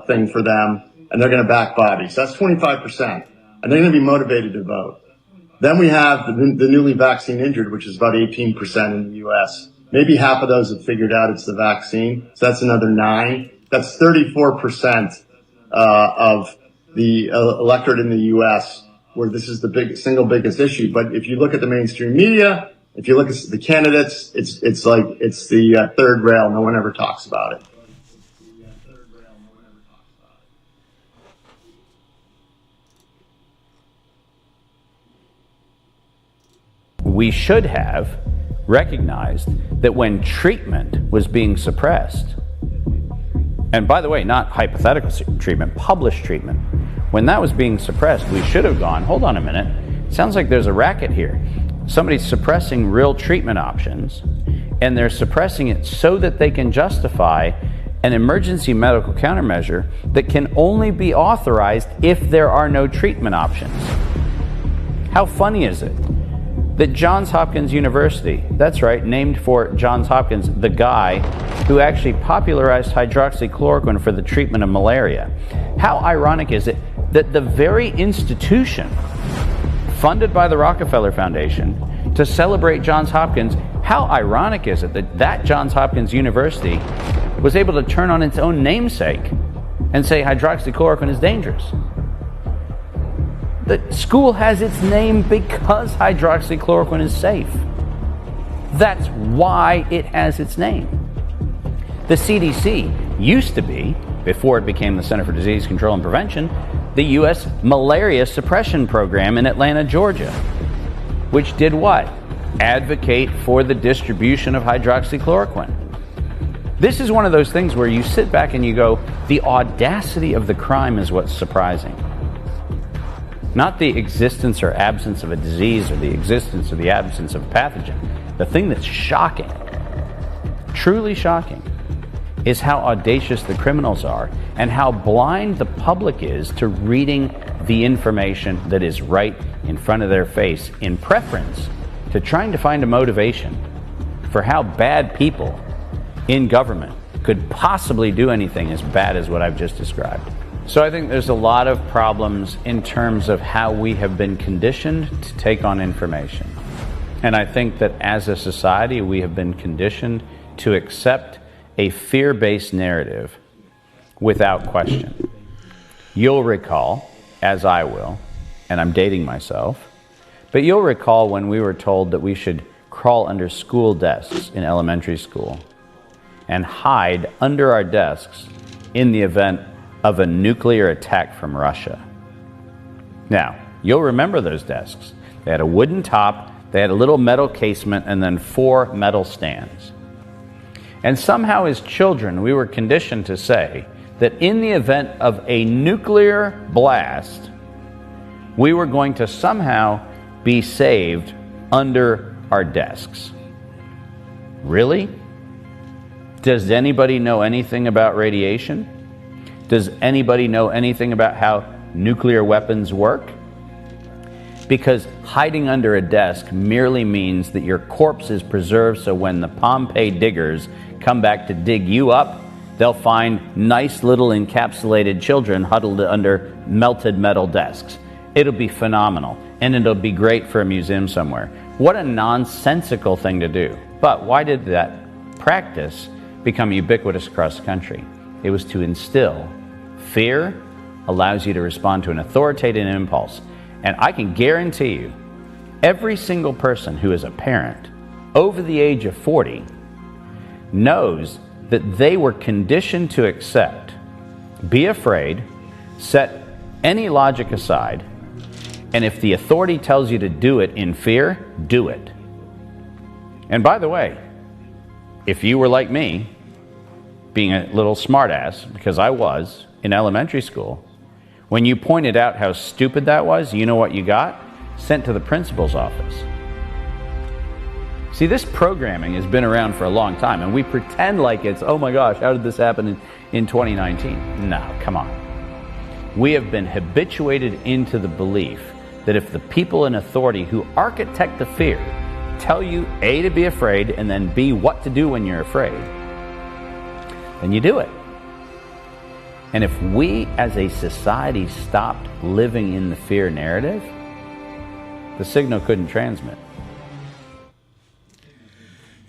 thing for them. And they're going to back Bobby. So that's 25%. And they're going to be motivated to vote. Then we have the newly vaccine injured, which is about 18% in the U.S. Maybe half of those have figured out it's the vaccine. So that's another 9. That's 34%, of the electorate in the U.S. where this is the single biggest issue. But if you look at the mainstream media, if you look at the candidates, it's the third rail. No one ever talks about it. We should have recognized that when treatment was being suppressed, and by the way, not hypothetical treatment, published treatment, when that was being suppressed, we should have gone, hold on a minute, sounds like there's a racket here. Somebody's suppressing real treatment options, and they're suppressing it so that they can justify an emergency medical countermeasure that can only be authorized if there are no treatment options. How funny is it that Johns Hopkins University, that's right, named for Johns Hopkins, the guy who actually popularized hydroxychloroquine for the treatment of malaria. How ironic is it that the very institution funded by the Rockefeller Foundation to celebrate Johns Hopkins, how ironic is it that that Johns Hopkins University was able to turn on its own namesake and say hydroxychloroquine is dangerous? The school has its name because hydroxychloroquine is safe. That's why it has its name. The CDC used to be, before it became the Center for Disease Control and Prevention, the U.S. Malaria Suppression Program in Atlanta, Georgia, which did what? Advocate for the distribution of hydroxychloroquine. This is one of those things where you sit back and you go, the audacity of the crime is what's surprising. Not the existence or absence of a disease or the existence or the absence of a pathogen. The thing that's shocking, truly shocking, is how audacious the criminals are and how blind the public is to reading the information that is right in front of their face in preference to trying to find a motivation for how bad people in government could possibly do anything as bad as what I've just described. So I think there's a lot of problems in terms of how we have been conditioned to take on information. And I think that as a society, we have been conditioned to accept a fear-based narrative without question. You'll recall, as I will, and I'm dating myself, but you'll recall when we were told that we should crawl under school desks in elementary school and hide under our desks in the event of a nuclear attack from Russia. Now, you'll remember those desks. They had a wooden top, they had a little metal casement, and then 4 metal stands. And somehow as children, we were conditioned to say that in the event of a nuclear blast, we were going to somehow be saved under our desks. Really? Does anybody know anything about radiation? Does anybody know anything about how nuclear weapons work? Because hiding under a desk merely means that your corpse is preserved, so when the Pompeii diggers come back to dig you up, they'll find nice little encapsulated children huddled under melted metal desks. It'll be phenomenal, and it'll be great for a museum somewhere. What a nonsensical thing to do. But why did that practice become ubiquitous across the country? It was to instill fear. Allows you to respond to an authoritative impulse. And I can guarantee you, every single person who is a parent over the age of 40 knows that they were conditioned to accept, be afraid, set any logic aside, and if the authority tells you to do it in fear, do it. And by the way, if you were like me, being a little smartass, because I was in elementary school, when you pointed out how stupid that was, you know what you got? Sent to the principal's office. See, this programming has been around for a long time, and we pretend like it's, oh my gosh, how did this happen in 2019? No, come on. We have been habituated into the belief that if the people in authority who architect the fear tell you A, to be afraid, and then B, what to do when you're afraid, then you do it. And if we as a society stopped living in the fear narrative, the signal couldn't transmit.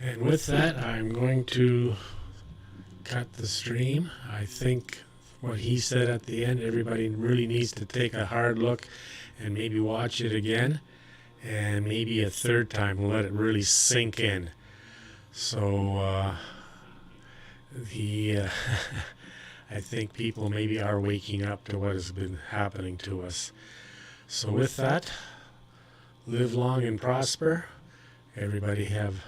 And with that, I'm going to cut the stream. I think what he said at the end, everybody really needs to take a hard look and maybe watch it again, and maybe a third time and let it really sink in. So I think people maybe are waking up to what has been happening to us. So with that, live long and prosper. Everybody have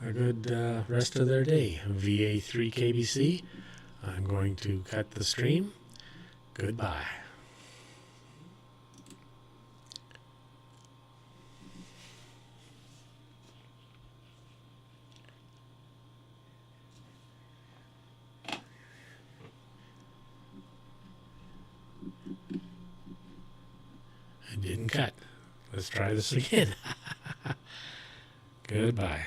a good rest of their day. VA3KBC. I'm going to cut the stream. Goodbye. It didn't cut. Let's try this again. Goodbye.